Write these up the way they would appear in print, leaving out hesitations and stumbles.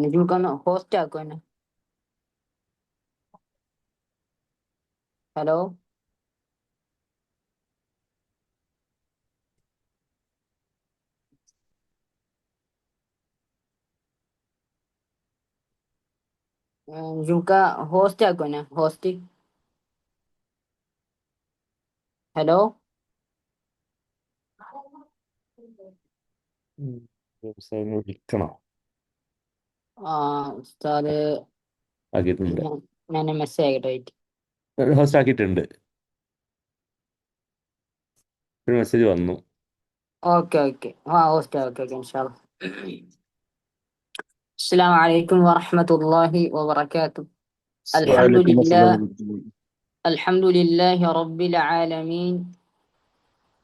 നിജുക്കൊന്ന് host ആക്കും എന്നെ. Hello, നിജുക്ക host ആക്കും എന്നെ, ഹോസ്റ്റ്. ഹലോ, വിളിക്കണോ? ഉസ്താദ് ആക്കിയിട്ടുണ്ട്. ഞാൻ മെസ്സേജ് ആയിട്ട് വെയിറ്റ്. ഹോസ്റ്റ് ആക്കിയിട്ടുണ്ട്. ഒരു മെസ്സേജ് വന്നു. ഓക്കെ ഹോസ്റ്റ് ഓക്കെ ഇൻഷാല്ലാ. അസ്സലാമു അലൈക്കും വറഹ്മത്തുള്ളാഹി വബറകാതുഹു. അൽഹംദുലില്ലാഹി റബ്ബിൽ ആലമീൻ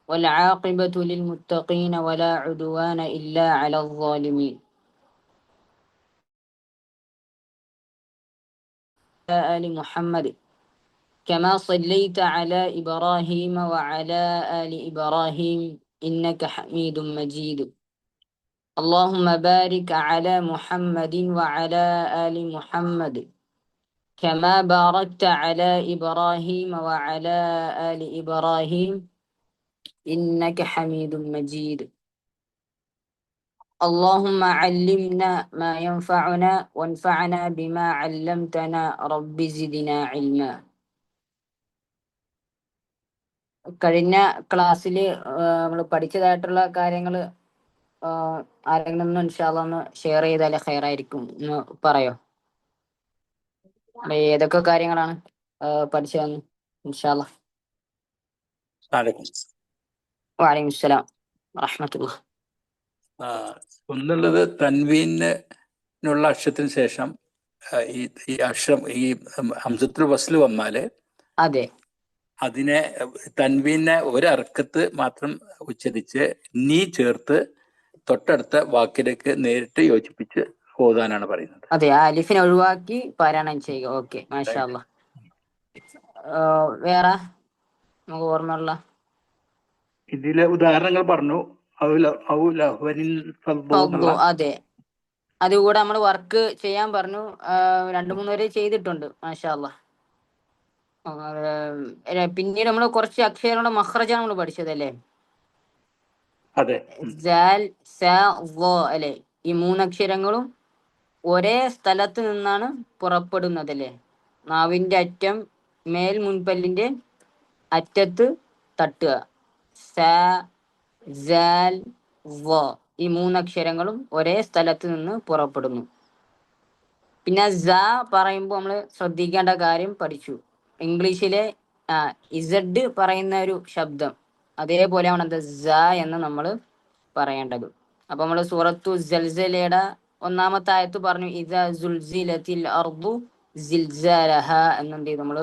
والعاقبة للمتقين ولا عدوان إلا على الظالمين. آل محمد كما صليت على إبراهيم وعلى آل إبراهيم إنك حميد مجيد. اللهم بارك على محمد وعلى آل محمد كما باركت على إبراهيم وعلى آل إبراهيم إنك حميد مجيد. اللهم علمنا ما ينفعنا وانفعنا بما علمتنا رب زدنا علما. കഴിഞ്ഞ ക്ലാസ്സിൽ നമ്മൾ പഠിച്ചതായിട്ടുള്ള കാര്യങ്ങൾ ആരെങ്കിലും ഒന്ന് ഇൻഷാല്ലാ ഒന്ന് ഷെയർ ചെയ്താൽ ഖൈറായിരിക്കും. ഒന്ന് പറയോ, ഏതൊക്കെ കാര്യങ്ങളാണ് പഠിച്ചതെന്ന് ഇൻഷാല്ലാ. വഅലൈക്കും അസ്സലാം വറഹ്മത്തുള്ളാഹി. ഒന്നുള്ളത് തൻവീനുള്ള അക്ഷരത്തിന് ശേഷം ഈ അക്ഷരം ഈ ഹംസത്തുൽ വസ്ൽ വന്നാല് അതെ, അതിനെ തൻവീനെ ഒരർക്കത്ത് മാത്രം ഉച്ചരിച്ച് നീ ചേർത്ത് തൊട്ടടുത്ത വാക്കിലേക്ക് നേരിട്ട് യോജിപ്പിച്ച് ഓതാനാണ് പറയുന്നത്. അതെ, ആ അലിഫിനെ ഒഴിവാക്കി പാരായണം ചെയ്യുക. ഓക്കെ, മാഷാ അല്ലാ. വേറെ നമുക്ക് ഓർമ്മയുള്ള ഇതിലെ ഉദാഹരണങ്ങൾ പറഞ്ഞു. അതെ, അതുകൂടെ നമ്മൾ വർക്ക് ചെയ്യാൻ പറഞ്ഞു. 2-3 വരെ ചെയ്തിട്ടുണ്ട്, മാഷാ അല്ലാ. പിന്നീട് നമ്മൾ കുറച്ച് അക്ഷരങ്ങളുടെ മഖ്റജാണ് നമ്മൾ പഠിച്ചതല്ലേ? അതെ, അല്ലെ? ഈ 3 അക്ഷരങ്ങളും ഒരേ സ്ഥലത്ത് നിന്നാണ് പുറപ്പെടുന്നത് അല്ലേ? നാവിന്റെ അറ്റം മേൽ മുൻപല്ലിന്റെ അറ്റത്ത് തട്ടുക. ഈ 3 അക്ഷരങ്ങളും ഒരേ സ്ഥലത്ത് നിന്ന് പുറപ്പെടുന്നു. പിന്നെ പറയുമ്പോൾ നമ്മൾ ശ്രദ്ധിക്കേണ്ട കാര്യം പഠിച്ചു. ഇംഗ്ലീഷിലെ ഇസഡ് പറയുന്ന ഒരു ശബ്ദം അതേപോലെയാണ് എന്ന് നമ്മൾ പറയേണ്ടത്. അപ്പൊ നമ്മൾ സൂറത്തു സൽസലയുടെ 1-ാമത്തെ ആയത്ത് പറഞ്ഞു, ഇദാ സുൽസിലത്തിൽ അർദു സിൽസാലഹ എന്നെന്ത് നമ്മൾ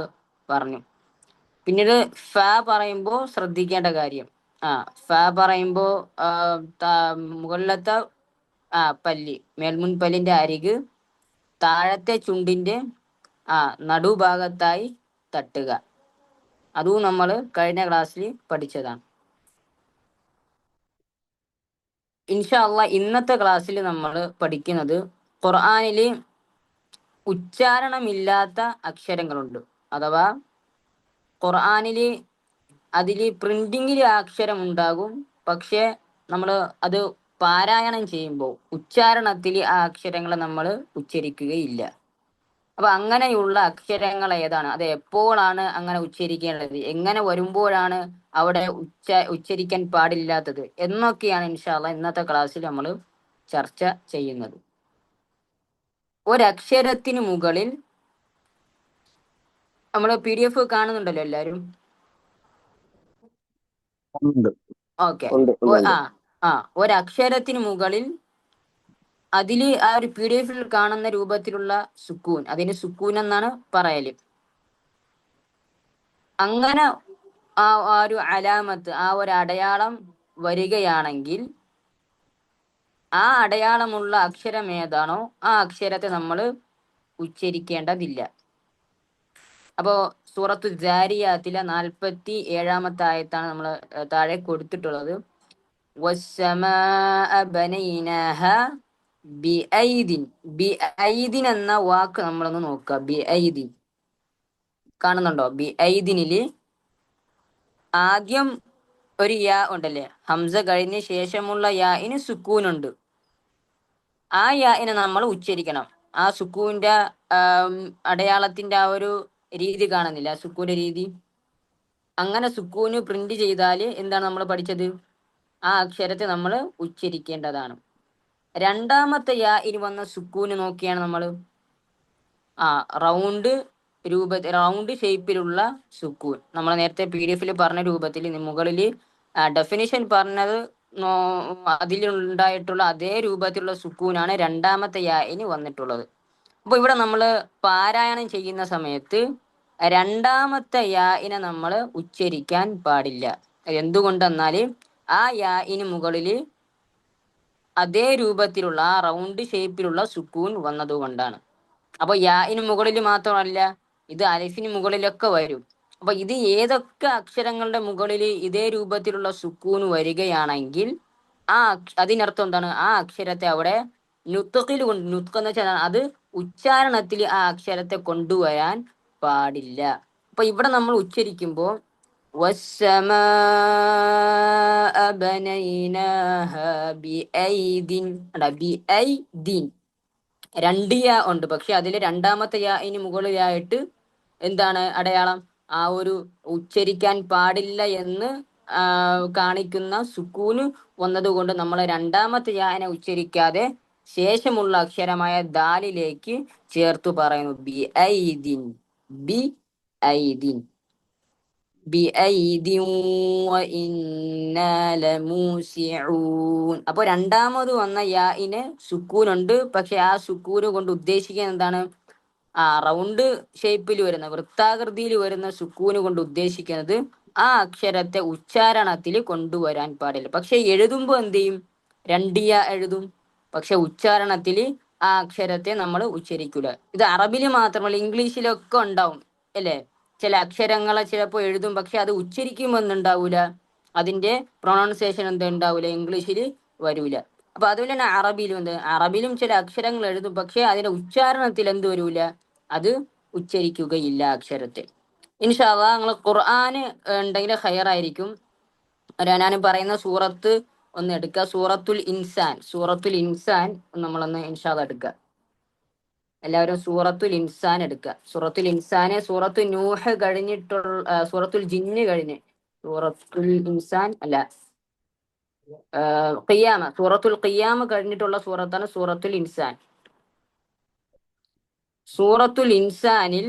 പറഞ്ഞു. പിന്നീട് പറയുമ്പോൾ ശ്രദ്ധിക്കേണ്ട കാര്യം, പറയുമ്പോൾ മുകളിലത്തെ പല്ലി, മേൽമുൻപല്ലിന്റെ അരിക് താഴത്തെ ചുണ്ടിന്റെ നടുഭാഗത്തായി തട്ടുക. അതും നമ്മൾ കഴിഞ്ഞ ക്ലാസ്സിൽ പഠിച്ചതാണ്. ഇൻഷാ അല്ലാഹ് ഇന്നത്തെ ക്ലാസ്സിൽ നമ്മൾ പഠിക്കുന്നത് ഖുർആനിൽ ഉച്ചാരണമില്ലാത്ത അക്ഷരങ്ങളുണ്ട്. അഥവാ ഖുർആനിൽ അതിൽ പ്രിന്റിങ്ങിൽ അക്ഷരം ഉണ്ടാകും, പക്ഷെ നമ്മൾ അത് പാരായണം ചെയ്യുമ്പോൾ ഉച്ചാരണത്തിൽ ആ അക്ഷരങ്ങളെ നമ്മൾ ഉച്ചരിക്കുകയില്ല. അപ്പൊ അങ്ങനെയുള്ള അക്ഷരങ്ങൾ ഏതാണ്, അത് എപ്പോഴാണ് അങ്ങനെ ഉച്ചരിക്കേണ്ടത്, എങ്ങനെ വരുമ്പോഴാണ് അവിടെ ഉച്ചരിക്കാൻ പാടില്ലാത്തത് എന്നൊക്കെയാണ് ഇൻഷാ അല്ലാഹ് ഇന്നത്തെ ക്ലാസ്സിൽ നമ്മൾ ചർച്ച ചെയ്യുന്നത്. ഒരക്ഷരത്തിന് മുകളിൽ നമ്മൾ PDF കാണുന്നുണ്ടല്ലോ എല്ലാവരും? ഓക്കെ. ഒരക്ഷരത്തിന് മുകളിൽ അതിൽ ആ ഒരു PDF കാണുന്ന രൂപത്തിലുള്ള സുക്കൂൻ, അതിന് സുക്കൂൻ എന്നാണ് പറയല്. അങ്ങനെ ആ ഒരു അലാമത്ത്, ആ ഒരു അടയാളം വരികയാണെങ്കിൽ ആ അടയാളമുള്ള അക്ഷരം ഏതാണോ ആ അക്ഷരത്തെ നമ്മൾ ഉച്ചരിക്കേണ്ടതില്ല. അപ്പോ സൂറത്തു ജാരിയാത്തിലെ 47-ാമത്തെ ആയത്താണ് നമ്മൾ താഴെ കൊടുത്തിട്ടുള്ളത്. വസ്സമാഅ ബനൈനാഹ ബിഐദിൻ. ബിഐദിൻ എന്ന വാക്ക് നമ്മളൊന്ന് നോക്കുക. ബിഐദിൻ കാണുന്നുണ്ടോ? ബിഐദിനില് ആദ്യം ഒരു യാ ഉണ്ടല്ലേ, ഹംസ കഴിഞ്ഞ ശേഷമുള്ള യാഇന് സുക്കൂനുണ്ട്. ആ യാഇനെ നമ്മൾ ഉച്ചരിക്കണം. ആ സുക്കൂന്റെ അടയാളത്തിന്റെ ആ ഒരു രീതി കാണുന്നില്ല, സുക്കൂന്റെ രീതി. അങ്ങനെ സുക്കൂന് പ്രിന്റ് ചെയ്താല് എന്താണ് നമ്മൾ പഠിച്ചത്? ആ അക്ഷരത്തെ നമ്മൾ ഉച്ചരിക്കേണ്ടതാണ്. രണ്ടാമത്തെ യാഇന് വന്ന സുക്കൂന് നോക്കിയാണ് നമ്മൾ റൗണ്ട് ഷേപ്പിലുള്ള സുക്കൂൻ. നമ്മൾ നേരത്തെ PDF പറഞ്ഞ രൂപത്തിൽ മുകളിൽ ഡെഫിനിഷൻ പറഞ്ഞത് അതിലുണ്ടായിട്ടുള്ള അതേ രൂപത്തിലുള്ള സുക്കൂനാണ് രണ്ടാമത്തെ യാഇന് വന്നിട്ടുള്ളത്. അപ്പൊ ഇവിടെ നമ്മൾ പാരായണം ചെയ്യുന്ന സമയത്ത് രണ്ടാമത്തെ യാഇനെ നമ്മൾ ഉച്ചരിക്കാൻ പാടില്ല. എന്തുകൊണ്ടെന്നാല് ആ യാഇന് മുകളിൽ അതേ രൂപത്തിലുള്ള ആ റൗണ്ട് ഷേപ്പിലുള്ള സുക്കൂൻ വന്നതുകൊണ്ടാണ്. അപ്പൊ യാഇന് മുകളിൽ മാത്രമല്ല, ഇത് അലിഫിന് മുകളിലൊക്കെ വരും. അപ്പൊ ഇത് ഏതൊക്കെ അക്ഷരങ്ങളുടെ മുകളിൽ ഇതേ രൂപത്തിലുള്ള സുക്കൂന് വരികയാണെങ്കിൽ അതിനർത്ഥം എന്താണ്? ആ അക്ഷരത്തെ അവിടെ നുത്ഖിൽ നുത്ഖ് എന്ന് വെച്ചാൽ അത് ഉച്ചാരണത്തിൽ ആ അക്ഷരത്തെ കൊണ്ടുവരാൻ പാടില്ല. അപ്പൊ ഇവിടെ നമ്മൾ ഉച്ചരിക്കുമ്പോൾ വസ്സമാഅ ബനൈനാഹ ബിഐദിൻ, ബിഐദിൻ രണ്ട് യാ ഉണ്ട്, പക്ഷെ അതിൽ രണ്ടാമത്തെ യാഇന് മുകളിലായിട്ട് എന്താണ് അടയാളം? ആ ഒരു ഉച്ചരിക്കാൻ പാടില്ല എന്ന് കാണിക്കുന്ന സുക്കൂന് വന്നതുകൊണ്ട് നമ്മൾ രണ്ടാമത്തെ യാഇനെ ഉച്ചരിക്കാതെ ശേഷമുള്ള അക്ഷരമായ ദാലിലേക്ക് ചേർത്തു പറയുന്നു. ബി ഐദിൻ, ബി ഐദിൻ, ബി ഐദിൻ വഇന്നാ ലമൂസിഊൻ. അപ്പൊ രണ്ടാമത് വന്ന യാഇന് സുക്കൂനുണ്ട്, പക്ഷെ ആ സുക്കൂന് കൊണ്ട് ഉദ്ദേശിക്കുന്നത് എന്താണ്? റൗണ്ട് ഷേപ്പിൽ വരുന്ന, വൃത്താകൃതിയിൽ വരുന്ന സുക്കൂന് കൊണ്ട് ഉദ്ദേശിക്കുന്നത് ആ അക്ഷരത്തെ ഉച്ചാരണത്തിൽ കൊണ്ടുവരാൻ പാടില്ല. പക്ഷെ എഴുതുമ്പോൾ എന്ത് ചെയ്യും? രണ്ട് യാ എഴുതും, പക്ഷെ ഉച്ചാരണത്തിൽ ആ അക്ഷരത്തെ നമ്മൾ ഉച്ചരിക്കൂല. ഇത് അറബില് മാത്രമല്ല, ഇംഗ്ലീഷിലൊക്കെ ഉണ്ടാവും അല്ലേ? ചില അക്ഷരങ്ങളെ ചിലപ്പോൾ എഴുതും, പക്ഷെ അത് ഉച്ചരിക്കുമ്പോൾ എന്തുണ്ടാവൂല, അതിന്റെ പ്രൊണൗൺസിയേഷൻ ഉണ്ടാവൂല, ഇംഗ്ലീഷിൽ വരൂല. അപ്പൊ അതുപോലെ തന്നെ അറബിയിലും ചില അക്ഷരങ്ങൾ എഴുതും, പക്ഷെ അതിന്റെ ഉച്ചാരണത്തിൽ എന്ത് വരൂല, അത് ഉച്ചരിക്കുകയില്ല അക്ഷരത്തെ. ഇൻഷാ അല്ലാഹ് നിങ്ങൾ ഖുർആന് ഉണ്ടെങ്കിൽ ഹയറായിരിക്കും. ഞാൻ പറയുന്ന സൂറത്ത് ഒന്ന് എടുക്കുക. സൂറത്തുൽ ഇൻസാൻ നമ്മളൊന്ന് ഇൻഷാ അല്ലാഹ് എടുക്കുക. എല്ലാവരും സൂറത്തുൽ ഇൻസാൻ എടുക്കുക. സൂറത്തുൽ ഇൻസാന് സൂറത്തു നൂഹ് കഴിഞ്ഞിട്ടുള്ള സൂറത്തുൽ ജിന്ന് കഴിഞ്ഞ് സൂറത്തുൽ ഇൻസാൻ അല്ല, സൂറത്തുൽ ഖിയാമ കഴിഞ്ഞിട്ടുള്ള സൂറത്താണ് സൂറത്തുൽ ഇൻസാൻ. സൂറത്തുൽ ഇൻസാനിൽ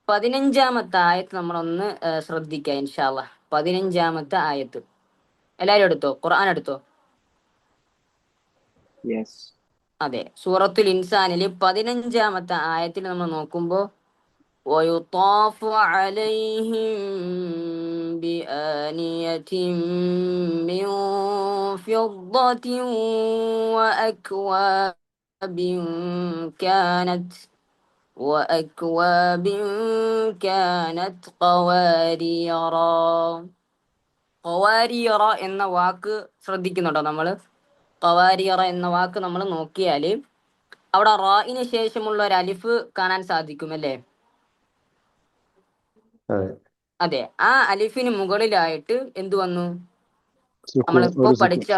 15-ാമത്തെ ആയത്ത് നമ്മളൊന്ന് ശ്രദ്ധിക്കുക ഇൻഷാ അല്ലാഹ്. 15-ാമത്തെ ആയത്ത് എല്ലാവരും എടുത്തോ? ഖുർആൻ എടുത്തോ? അതെ, സൂറത്തുൽ ഇൻസാനിൽ 15-ാമത്തെ ആയത്തിൽ നമ്മൾ നോക്കുമ്പോൾ ويطاف عليهم بآنية من فضة وأكواب كانت قوارير എന്ന വാക്ക് ശ്രദ്ധിക്കുന്നുണ്ടോ നമ്മൾ? ഖവാരിയറ എന്ന വാക്ക് നമ്മൾ നോക്കിയാൽ അവിടെ റായിന് ശേഷമുള്ള ഒരു അലിഫ് കാണാൻ സാധിക്കും അല്ലേ? അതെ, ആ അലിഫിന് മുകളിലായിട്ട് എന്തു വന്നു? നമ്മളിപ്പോ പഠിച്ച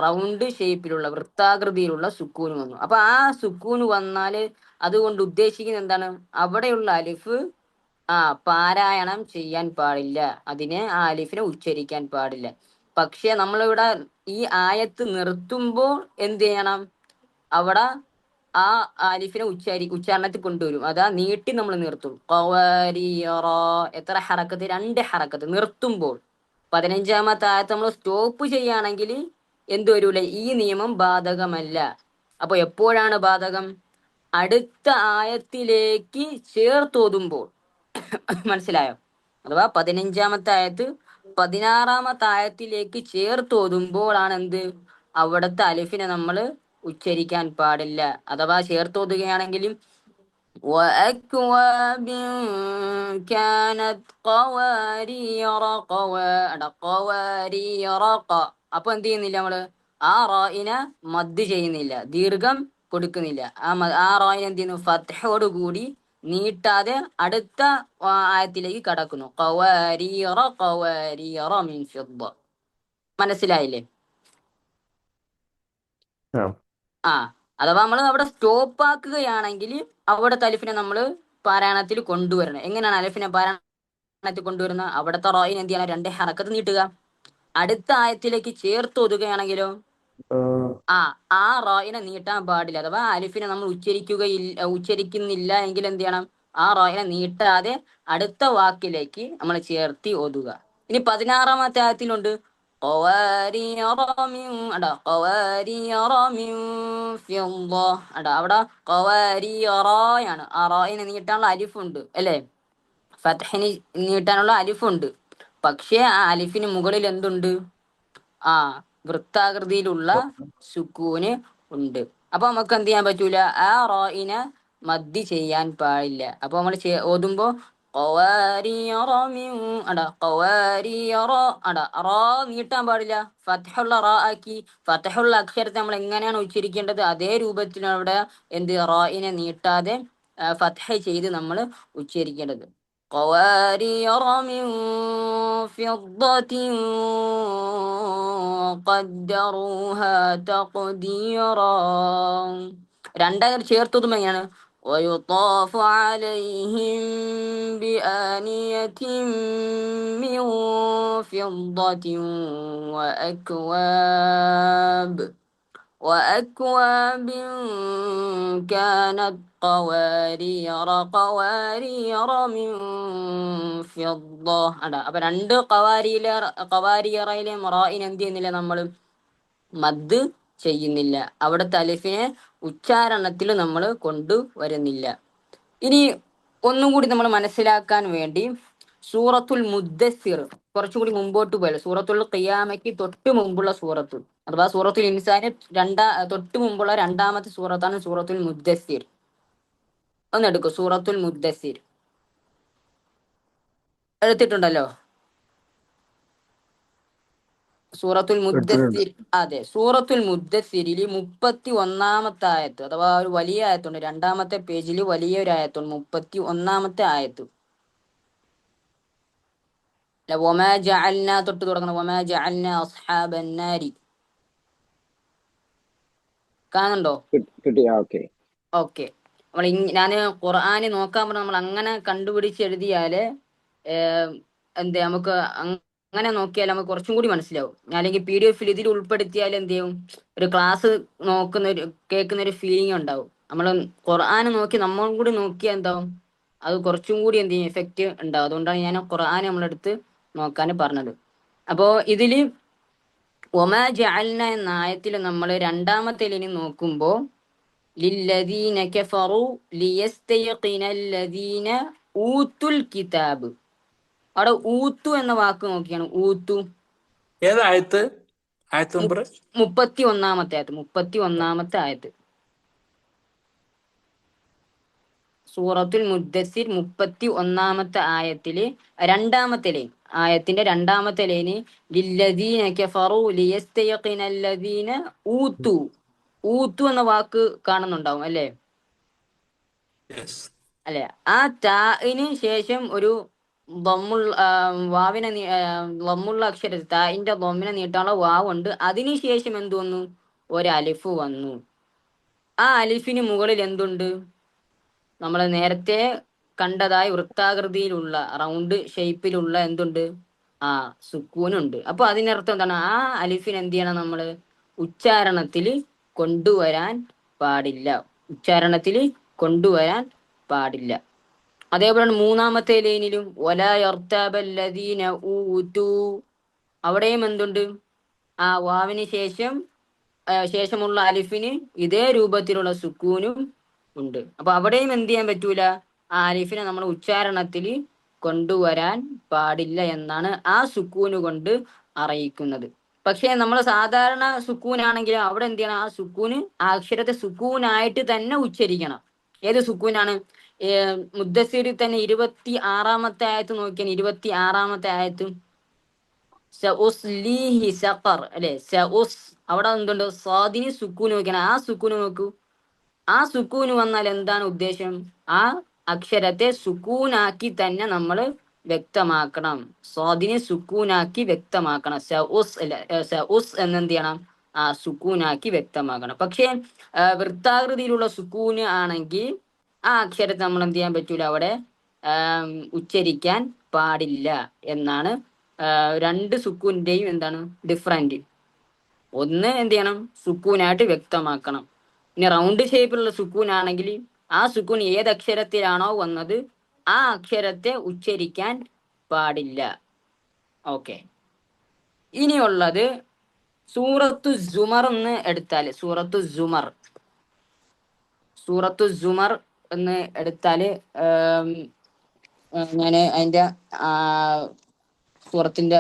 റൗണ്ട് ഷേപ്പിലുള്ള വൃത്താകൃതിയിലുള്ള സുക്കൂന് വന്നു. അപ്പൊ ആ സുക്കൂന് വന്നാല് അതുകൊണ്ട് ഉദ്ദേശിക്കുന്നത് എന്താണ്? അവിടെയുള്ള അലിഫ് പാരായണം ചെയ്യാൻ പാടില്ല, അതിനെ ആ അലിഫിനെ ഉച്ചരിക്കാൻ പാടില്ല. പക്ഷെ നമ്മളിവിടെ ഈ ആയത്ത് നിർത്തുമ്പോൾ എന്ത് ചെയ്യണം? അവിടെ ആ അലിഫിനെ ഉച്ചാരണത്തിൽ കൊണ്ടുവരും. അതാ നീട്ടി നമ്മൾ നിർത്തും. ഖവാരിയറ എത്ര ഹറക്കത്ത്? 2 ഹറക്കത്ത് നിർത്തുമ്പോൾ. 15-ാമത്തെ ആയത്ത് നമ്മൾ സ്റ്റോപ്പ് ചെയ്യുകയാണെങ്കിൽ എന്ത് വരൂല? ഈ നിയമം ബാധകമല്ല. അപ്പൊ എപ്പോഴാണ് ബാധകം? അടുത്ത ആയത്തിലേക്ക് ചേർത്തോതുമ്പോൾ. മനസ്സിലായോ? അഥവാ 15-ാമത്തെ ആയത്ത് 16-ാമത്തെ ആയത്തിലേക്ക് ചേർത്തോതുമ്പോഴാണ് എന്ത്? അവിടുത്തെ അലിഫിനെ നമ്മൾ ഉച്ചരിക്കാൻ പാടില്ല. അഥവാ ചേർത്തോതുകയാണെങ്കിലും وأكواب كانت قوارير قوارير അപ്പൊ എന്ത് ചെയ്യുന്നില്ല നമ്മള് ആ റായിനെ മദ് ചെയ്യുന്നില്ല, ദീർഘം കൊടുക്കുന്നില്ല. ആ റായിനെ എന്ത് ചെയ്യുന്നു, ഫത്ഹോട് കൂടി നീട്ടാതെ അടുത്ത ആയത്തിലേക്ക് കടക്കുന്നു. ഖവാരീറ ഖവാരീറ മിൻ ഫിദ്ദ. മനസ്സിലായില്ലേ? ആ ആ, അഥവാ നമ്മൾ അവിടെ സ്റ്റോപ്പ് ആക്കുകയാണെങ്കിൽ അവിടെ അലിഫിനെ നമ്മൾ പാരായണത്തിൽ കൊണ്ടുവരണം. എങ്ങനെയാണ് അലിഫിനെ പാരായണത്തിൽ കൊണ്ടുവരുന്നത്? അവിടുത്തെ റോയിന് എന്ത് ചെയ്യണം, 2 ഹറക്കത്ത് നീട്ടുക. അടുത്ത ആയത്തിലേക്ക് ചേർത്ത് ഒതുകയാണെങ്കിലോ ആ റോയിനെ നീട്ടാൻ പാടില്ല. അഥവാ അലിഫിനെ നമ്മൾ ഉച്ചരിക്കുന്നില്ല എങ്കിൽ എന്ത് ചെയ്യണം, ആ റോയിനെ നീട്ടാതെ അടുത്ത വാക്കിലേക്ക് നമ്മൾ ചേർത്തി ഒതുക. ഇനി 16-ാമത്തെ ആയത്തിലുണ്ട് അവിടെ ഖവാരിയാണ്. ആ റോയിനെ നീട്ടാനുള്ള അലിഫുണ്ട് അല്ലേ, ഫത്ഹിന് നീട്ടാനുള്ള അലിഫുണ്ട്. പക്ഷേ ആ അലിഫിന് മുകളിൽ എന്തുണ്ട്? ആ വൃത്താകൃതിയിലുള്ള സുക്കൂന് ഉണ്ട്. അപ്പൊ നമുക്ക് എന്ത് ചെയ്യാൻ പറ്റൂല, ആ റോയിനെ മദ്ദി ചെയ്യാൻ പാടില്ല. അപ്പൊ നമ്മൾ ഓതുമ്പോ റോ നീട്ടാൻ പാടില്ല, ഫത്ഹുള്ള റോ ആക്കി. ഫത്ഹുള്ള അക്ഷരത്തെ നമ്മൾ എങ്ങനെയാണ് ഉച്ചരിക്കേണ്ടത് അതേ രൂപത്തിലാണ് അവിടെ എന്ത് റോയിനെ നീട്ടാതെ ഫത്ഹ ചെയ്ത് നമ്മൾ ഉച്ചരിക്കേണ്ടത്. قوارير من فضة قدروها تقديرا. രണ്ടങ്ങനെ ചേർത്തതും എങ്ങനെയാണ്? ويطاف عليهم بآنية من فضة وأكواب كانت قوارير من فضة. അപ്പൊ 2 ഖവാരിയറയിലെ റായിന് എന്ത് ചെയ്യുന്നില്ല, നമ്മൾ മദ് ചെയ്യുന്നില്ല. അവിടുത്തെ അലിഫിനെ ഉച്ചാരണത്തിൽ നമ്മൾ കൊണ്ടുവരുന്നില്ല. ഇനി ഒന്നും കൂടി നമ്മൾ മനസ്സിലാക്കാൻ വേണ്ടി സൂറത്തുൽ മുദ്ദസ്സിർ കുറച്ചുകൂടി മുമ്പോട്ട് പോയാൽ, സൂറത്തുൽ ഖിയാമയ്ക്ക് തൊട്ട് മുമ്പുള്ള സൂറത്ത് അഥവാ സൂറത്തുൽ ഇൻസാന് തൊട്ട് മുമ്പുള്ള 2-ാമത്തെ സൂറത്താണ് സൂറത്തുൽ മുദ്ദസ്സിർ. ഒന്നെടുക്കും, സൂറത്തുൽ മുദ്ദസ്സിർ എടുത്തിട്ടുണ്ടല്ലോ. സൂറത്തുൽ മുദ്ദസ്സിർ, അതെ, സൂറത്തുൽ മുദ്ദസ്സിരിൽ 31-ാമത്തെ ആയത്ത് അഥവാ ഒരു വലിയ ആയത്തുണ്ട്. 2-ാമത്തെ പേജിൽ വലിയൊരു ആയത്തുണ്ട്, 31-ാമത്തെ ആയത്ത്. വമാ ജഅൽന തൊട്ട് തുടങ്ങണം, വമാ ജഅൽന അസ്ഹാബൻ നാരി. കാണുന്നുണ്ടോ? ഓക്കെ. നമ്മൾ ഞാൻ ഖുർആന് നോക്കാൻ പറഞ്ഞ നമ്മൾ അങ്ങനെ കണ്ടുപിടിച്ച് എഴുതിയാല് എന്ത് നമുക്ക് അങ്ങനെ നോക്കിയാൽ നമുക്ക് കുറച്ചും കൂടി മനസ്സിലാവും. അല്ലെങ്കിൽ PDF ഇതിൽ ഉൾപ്പെടുത്തിയാൽ എന്ത് ചെയ്യും, ഒരു ക്ലാസ് കേൾക്കുന്ന ഒരു ഫീലിംഗ് ഉണ്ടാവും. നമ്മൾ ഖുർആന് നോക്കി നമ്മളും കൂടി നോക്കിയാൽ എന്താവും, അത് കുറച്ചും കൂടി എന്ത് ചെയ്യും, എഫക്റ്റ് ഉണ്ടാവും. അതുകൊണ്ടാണ് ഞാൻ ഖുർആന് നമ്മളെടുത്ത് നോക്കാൻ പറഞ്ഞത്. അപ്പോ ഇതില് ഒമാ ജഅൽന എന്ന ആയത്തിൽ നമ്മൾ 2-ാമത്തെ ലൈനി നോക്കുമ്പോ ലില്ലദീന കഫറു ലിയസ്തയഖിനല്ലദീന ഊത്തുൽ കിതാബ്, അവിടെ ഊത്തു എന്ന വാക്ക് നോക്കിയാണ്. ഊത്തു ഏതായത്ത്? ആയത്ത് നമ്പർ 31-ാമത്തെ ആയത്ത്. 31-ാമത്തെ ആയത്ത് സൂറത്തുൽ മുദ്ദസ്സിർ 31-ാമത്തെ ആയത്തില് 2-ാമത്തെ ലൈൻ, ആയത്തിന്റെ 2-ാമത്തെ ലൈന് ലില്ലദീന കഫറു ലിയസ്തയഖിനല്ലദീന ഊത്തു. ഊത്തു എന്ന വാക്ക് കാണുന്നുണ്ടാവും അല്ലേ? അല്ലെ, ആ താഇന് ശേഷം ഒരു ലമ്മുള്ള അക്ഷരം താഇന്റെ ലമ്മിനെ നീട്ടാനുള്ള വാവുണ്ട്. അതിനുശേഷം എന്ത് വന്നു, ഒരു അലിഫ് വന്നു. ആ അലിഫിന് മുകളിൽ എന്തുണ്ട്, നമ്മൾ നേരത്തെ കണ്ടതായി വൃത്താകൃതിയിലുള്ള റൗണ്ട് ഷേപ്പിലുള്ള എന്തുണ്ട്, ആ സുക്കൂനുണ്ട്. അപ്പൊ അതിനർത്ഥം എന്താണ്, ആ അലിഫിന് എന്ത് ചെയ്യണം, നമ്മൾ ഉച്ചാരണത്തിൽ കൊണ്ടുവരാൻ പാടില്ല, ഉച്ചാരണത്തിൽ കൊണ്ടുവരാൻ പാടില്ല. അതേപോലെ 3-ാമത്തെ ലൈനിലും വലാ യർതബല്ലദീന ഊതു, അവിടെയും എന്തുണ്ട്, ആ വാവിന് ശേഷമുള്ള അലിഫിന് ഇതേ രൂപത്തിലുള്ള സുക്കൂനും ഉണ്ട്. അപ്പൊ അവിടെയും എന്ത് ചെയ്യാൻ പറ്റൂല, ആ അലിഫിനെ നമ്മൾ ഉച്ചാരണത്തിൽ കൊണ്ടുവരാൻ പാടില്ല എന്നാണ് ആ സുക്കൂന് കൊണ്ട് അറിയിക്കുന്നത്. പക്ഷെ നമ്മൾ സാധാരണ സുക്കൂനാണെങ്കിൽ അവിടെ എന്ത് ചെയ്യണം, ആ സുക്കൂന് ആ അക്ഷരത്തെ സുക്കൂനായിട്ട് തന്നെ ഉച്ചരിക്കണം. ഏത് സുക്കൂനാണ്? മുദ്ദസ്സിറിൽ തന്നെ 26-ാമത്തെ ആയത്ത് നോക്കിയാൽ 26-ാമത്തെ ആയത്ത് സഉസ്ലീഹി സഖർ അല്ലെ? അവിടെ എന്തുണ്ട്? സ്വാദിന് സുക്കൂന് നോക്കിയാണ്. ആ സുക്കൂന് നോക്കൂ. ആ സുക്കൂന് വന്നാൽ എന്താണ് ഉദ്ദേശം? ആ അക്ഷരത്തെ സുക്കൂനാക്കി തന്നെ നമ്മൾ വ്യക്തമാക്കണം. സ്വാദിനെ സുക്കൂനാക്കി വ്യക്തമാക്കണം. സഉസ് എന്നെന്ത് ചെയ്യണം? ആ സുക്കൂനാക്കി വ്യക്തമാക്കണം. പക്ഷേ വൃത്താകൃതിയിലുള്ള സുക്കൂന് ആണെങ്കിൽ ആ അക്ഷരത്തെ നമ്മൾ എന്ത് ചെയ്യാൻ പറ്റൂല, അവിടെ ഉച്ചരിക്കാൻ പാടില്ല എന്നാണ് രണ്ട് സുക്കൂന്റെയും എന്താണ് ഡിഫറൻറ്റ്. ഒന്ന് എന്ത് ചെയ്യണം? സുക്കൂനായിട്ട് വ്യക്തമാക്കണം. ഇനി റൗണ്ട് ഷേപ്പിലുള്ള സുക്കൂൻ ആണെങ്കിൽ ആ സുക്കൂൻ ഏത് അക്ഷരത്തിലാണോ വന്നത് ആ അക്ഷരത്തെ ഉച്ചരിക്കാൻ പാടില്ല. ഓക്കെ. ഇനിയുള്ളത് സൂറത്തു സുമർ എന്ന് എടുത്താൽ, സൂറത്തു സുമർ എന്ന് എടുത്താല് ഞാൻ അതിന്റെ സൂറത്തിന്റെ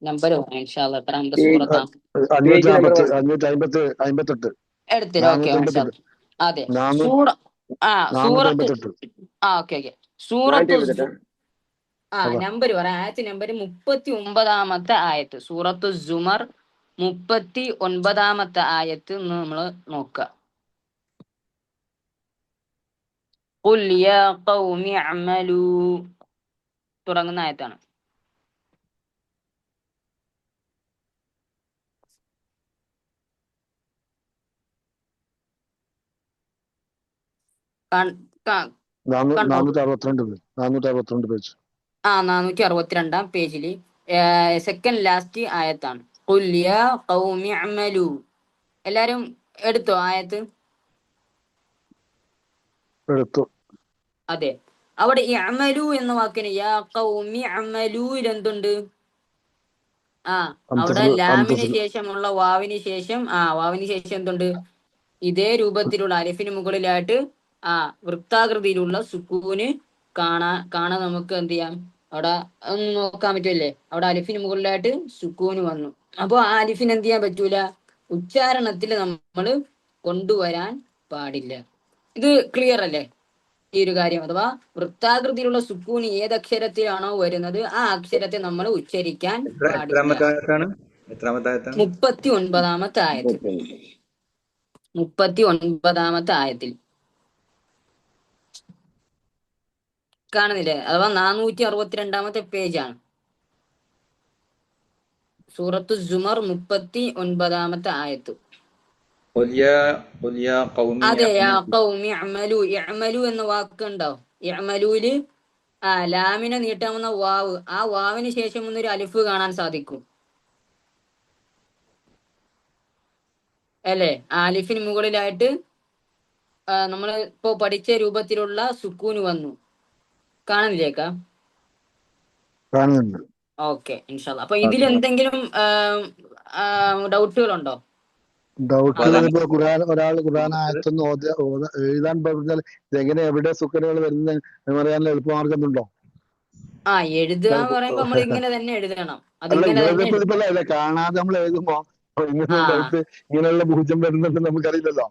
നമ്പർ എത്രാമത്തെ സൂറത്താണ് എടുത്തില്ല? ഓക്കെ, അതെ, സൂറത്ത്. ഓക്കെ. സൂറത്തു നമ്പർ പറയാം. ആയത്ത് നമ്പർ 39-ാമത്തെ ആയത്ത്. സൂറത്തു സുമർ 39-ാമത്തെ ആയത്ത് നമ്മൾ നോക്കുക. ഖുൽ യാ ഖൗമി അഅ്മലൂ തുടങ്ങുന്ന ആയത്താണ്. കണ്ടോ? 462-ാം പേജില് സെക്കൻഡ് ലാസ്റ്റ് ആയത്താണ്. ഖുൽ യാ ഖൗമി അഅ്മലൂ. എല്ലാരും എടുത്തോ ആയത്ത്? അതെ. അവിടെ ഈ അമലു എന്ന വാക്കിന് യാ ഖൗമി അമലൂയിൽ എന്തുണ്ട്? അവിടെ ലാമിന് ശേഷമുള്ള വാവിന് ശേഷം എന്തുണ്ട്? ഇതേ രൂപത്തിലുള്ള അലിഫിന് മുകളിലായിട്ട് വൃത്താകൃതിയിലുള്ള സുക്കൂന് കാണാൻ നമുക്ക് എന്ത് ചെയ്യാം? അവിടെ ഒന്ന് നോക്കാൻ പറ്റുമല്ലേ? അവിടെ അലിഫിന് മുകളിലായിട്ട് സുക്കൂന് വന്നു. അപ്പൊ ആ അലിഫിന് എന്ത് ചെയ്യാൻ പറ്റൂല? ഉച്ചാരണത്തിൽ നമ്മൾ കൊണ്ടുവരാൻ പാടില്ല. ഇത് ക്ലിയർ അല്ലേ ഈ ഒരു കാര്യം? അഥവാ വൃത്താകൃതിയിലുള്ള സുക്കൂന് ഏത് അക്ഷരത്തിലാണോ വരുന്നത് ആ അക്ഷരത്തെ നമ്മൾ ഉച്ചരിക്കാൻ പാടില്ല. 39-ാമത്തെ ആയത്തിൽ. 39-ാമത്തെ ആയത്തിൽ കാണുന്നില്ലേ? അഥവാ 462-ാമത്തെ പേജാണ്. സൂറത്തു സുമർ 39-ാമത്തെ ആയത്ത്. അതെ, യാ ഖൗമി അഅ്മലൂ. ഇഅ്മലൂ എന്ന വാക്ക് ഉണ്ടാവും. ഇഅ്മലൂല് ലാമിനെ നീട്ടാവുന്ന വാവ്, ആ വാവിന് ശേഷം ഒന്നൊരു അലിഫ് കാണാൻ സാധിക്കും അല്ലേ? ആ അലിഫിന് മുകളിലായിട്ട് നമ്മൾ ഇപ്പോ പഠിച്ച രൂപത്തിലുള്ള സുക്കൂന് വന്നു. കാണുന്നില്ലേക്കാ? ഓക്കെ, ഇൻഷാല്ലാ. അപ്പൊ ഇതിൽ എന്തെങ്കിലും ഡൗട്ടുകളുണ്ടോ? ഒരാൾ ഖുർആൻ ആയത്തൊന്ന് എഴുതാൻ പറഞ്ഞാൽ എങ്ങനെ എവിടെ സുക്കനുകൾ വരുന്നത് പറയാനുള്ള എളുപ്പമാർഗമുണ്ടോ? എഴുതുക എന്ന് പറയുമ്പോ നമ്മൾ ഇങ്ങനെ തന്നെ എഴുതണം. അതിങ്ങനെ തന്നെ കാണാതെ നമ്മൾ എഴുതുമ്പോ ഇങ്ങനെയുള്ള ഭൂജം വരുന്നുണ്ട് നമുക്കറിയില്ലല്ലോ.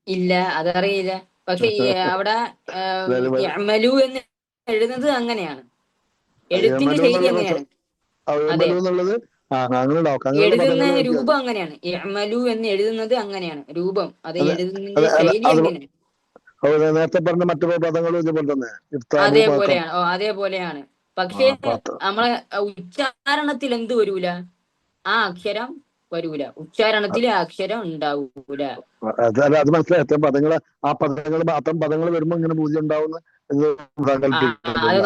ഇല്ല, അതറിയില്ല. പക്ഷെ അവിടെ യഅ്മലൂ എന്ന് എഴുതുന്നത് അങ്ങനെയാണ്. എഴുത്തിന്റെ ശൈലി അങ്ങനെയാണ്. അതെ, എഴുതുന്ന രൂപം അങ്ങനെയാണ്. യഅ്മലൂ എന്ന് എഴുതുന്നത് അങ്ങനെയാണ് രൂപം. അത് എഴുതുന്നതിന്റെ ശൈലി അങ്ങനെയാണ്. നേരത്തെ പറഞ്ഞ മറ്റു പദങ്ങളും ഇതുപോലെ തന്നെ അതേപോലെയാണ്. പക്ഷേ നമ്മളെ ഉച്ചാരണത്തിൽ എന്ത് വരൂല? ആ അക്ഷരം വരൂല. ഉച്ചാരണത്തിൽ ആ അക്ഷരം ഉണ്ടാവൂല. അത് മനസ്സിലായി. പദങ്ങൾ മാത്രം പദങ്ങൾ വരുമ്പോ ഇങ്ങനെ പൂജ്യം ഉണ്ടാവുന്ന അത്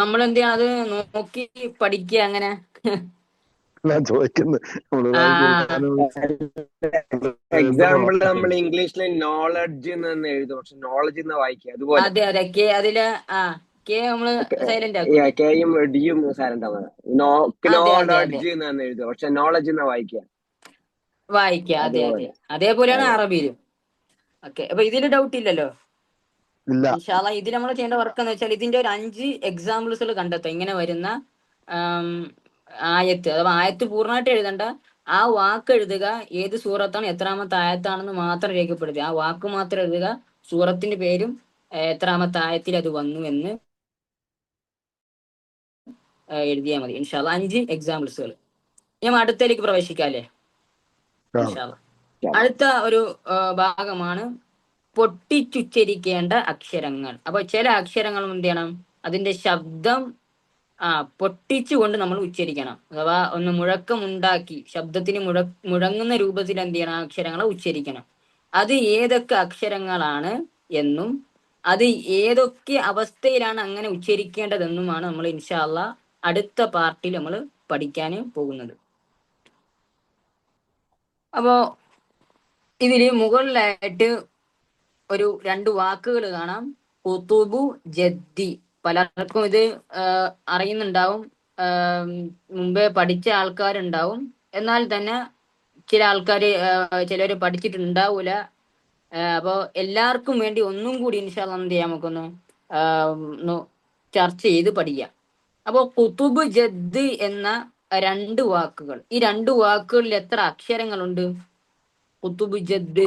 നമ്മൾ എന്ത് ചെയ്യണം? അത് നോക്കി പഠിക്കുക. അങ്ങനെ ഞാൻ ചോദിക്കുന്നത് എക്സാമ്പിൾ നമ്മൾ ഇംഗ്ലീഷിൽ നോളജ് എന്ന് എഴുതും, പക്ഷെ നോളജ് എന്ന് വായിക്കുക. അതുപോലെ അതെ, കെ അതില് കെ നമ്മള് സൈലന്റ് ആക്കും. കെയും ഡിയും സൈലന്റ് ആവുന്നത്. നോളജ് എന്ന് എഴുതുക, പക്ഷെ നോളജ് എന്ന് വായിക്കുക. അതെ. അതേപോലെയാണ് അറബിയിലും. ഓക്കെ. അപ്പൊ ഇതില് ഡൗട്ട് ഇല്ലല്ലോ? ഇൻഷാല്ലാ ഇതിൽ നമ്മൾ ചെയ്യേണ്ട വർക്ക് എന്ന് വെച്ചാൽ ഇതിന്റെ ഒരു 5 എക്സാമ്പിൾസുകൾ കണ്ടെത്തുക. ഇങ്ങനെ വരുന്ന ആയത്ത്, അഥവാ ആയത്ത് പൂർണ്ണമായിട്ട് എഴുതണ്ട, ആ വാക്ക് എഴുതുക. ഏത് സൂറത്താണ്, എത്രാമത്തെ ആയത്താണെന്ന് മാത്രം രേഖപ്പെടുത്തുക. ആ വാക്ക് മാത്രം എഴുതുക. സൂറത്തിന്റെ പേരും എത്രാമത്തെ ആയത്തിൽ അത് വന്നു എന്ന് എഴുതിയാൽ മതി. ഇൻഷാ അല്ലാ 5 എക്സാമ്പിൾസുകൾ. ഞാൻ അടുത്തതിലേക്ക് പ്രവേശിക്കാല്ലേ? ഇൻഷാ അല്ലാ. അടുത്ത ഒരു ഭാഗമാണ് പൊട്ടിച്ചുച്ചരിക്കേണ്ട അക്ഷരങ്ങൾ. അപ്പൊ ചില അക്ഷരങ്ങൾ എന്ത് ചെയ്യണം, അതിന്റെ ശബ്ദം പൊട്ടിച്ചുകൊണ്ട് നമ്മൾ ഉച്ചരിക്കണം. അഥവാ ഒന്ന് മുഴക്കമുണ്ടാക്കി ശബ്ദത്തിന് മുഴങ്ങുന്ന രൂപത്തിൽ എന്ത് ചെയ്യണം, അക്ഷരങ്ങളെ ഉച്ചരിക്കണം. അത് ഏതൊക്കെ അക്ഷരങ്ങളാണ് എന്നും അത് ഏതൊക്കെ അവസ്ഥയിലാണ് അങ്ങനെ ഉച്ചരിക്കേണ്ടതെന്നുമാണ് നമ്മൾ ഇൻഷാ അല്ലാ അടുത്ത പാർട്ടിൽ നമ്മൾ പഠിക്കാൻ പോകുന്നത്. അപ്പോ ഇതില് മുകളിലായിട്ട് ഒരു 2 വാക്കുകൾ കാണാം. കുതുബു ജദ്ദി. പലർക്കും ഇത് അറിയുന്നുണ്ടാവും, മുമ്പേ പഠിച്ച ആൾക്കാരുണ്ടാവും. എന്നാൽ തന്നെ ചില ആൾക്കാർ ചിലര് പഠിച്ചിട്ടുണ്ടാവൂല. അപ്പോൾ എല്ലാവർക്കും വേണ്ടി ഒന്നും കൂടി ഇൻഷാ അല്ലാ എന്ത് ചെയ്യാം, നമുക്കൊന്ന് ചർച്ച ചെയ്ത് പഠിക്കാം. അപ്പോൾ കുതുബ് ജദ് എന്ന 2 വാക്കുകൾ, ഈ 2 വാക്കുകളിൽ എത്ര അക്ഷരങ്ങളുണ്ട്? കുതുബ് ജദ്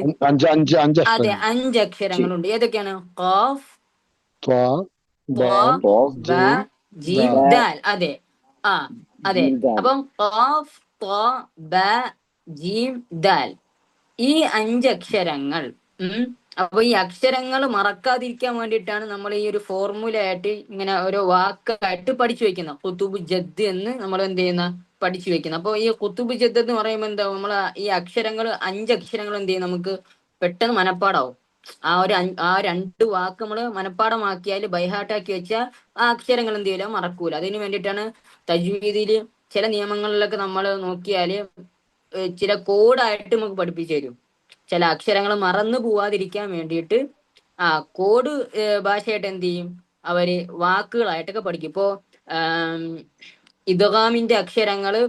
അതെ 5 അക്ഷരങ്ങളുണ്ട്. ഏതൊക്കെയാണ്? ഖാഫ്, ബ, ജീം, ദാൽ. അതെ അതെ. അപ്പം ഖാഫ്, ബ, ജീം, ദാൽ, ഈ 5 അക്ഷരങ്ങൾ. അപ്പൊ ഈ അക്ഷരങ്ങൾ മറക്കാതിരിക്കാൻ വേണ്ടിയിട്ടാണ് നമ്മൾ ഈ ഒരു ഫോർമുല ആയിട്ട് ഇങ്ങനെ ഓരോ വാക്കായിട്ട് പഠിച്ചു വെക്കുന്നത്. കുതുബ് ജദ് എന്ന് നമ്മൾ എന്ത് ചെയ്യുന്ന പഠിച്ചു വെക്കുന്നത്. അപ്പൊ ഈ കുതുബ് ജദ് എന്ന് പറയുമ്പോൾ എന്താ, നമ്മൾ ഈ അക്ഷരങ്ങൾ 5 അക്ഷരങ്ങൾ എന്ത് ചെയ്യും, നമുക്ക് പെട്ടെന്ന് മനപ്പാടാവും. ആ 2 വാക്ക് നമ്മൾ മനപ്പാടമാക്കിയാൽ, ബൈഹാട്ടാക്കി വെച്ചാൽ ആ അക്ഷരങ്ങൾ എന്ത് ചെയ്യില്ല, മറക്കൂല. അതിന് വേണ്ടിയിട്ടാണ് തജ്വീദിൽ ചില നിയമങ്ങളിലൊക്കെ നമ്മൾ നോക്കിയാല് ചില കോഡായിട്ട് നമുക്ക് പഠിപ്പിച്ചു തരും. ചില അക്ഷരങ്ങൾ മറന്നു പോവാതിരിക്കാൻ വേണ്ടിയിട്ട് കോഡ് ഭാഷയായിട്ട് എന്ത് ചെയ്യും, അവര് വാക്കുകളായിട്ടൊക്കെ പഠിക്കും. ഇപ്പോ ഇദ്ഗാമിന്റെ അക്ഷരങ്ങള്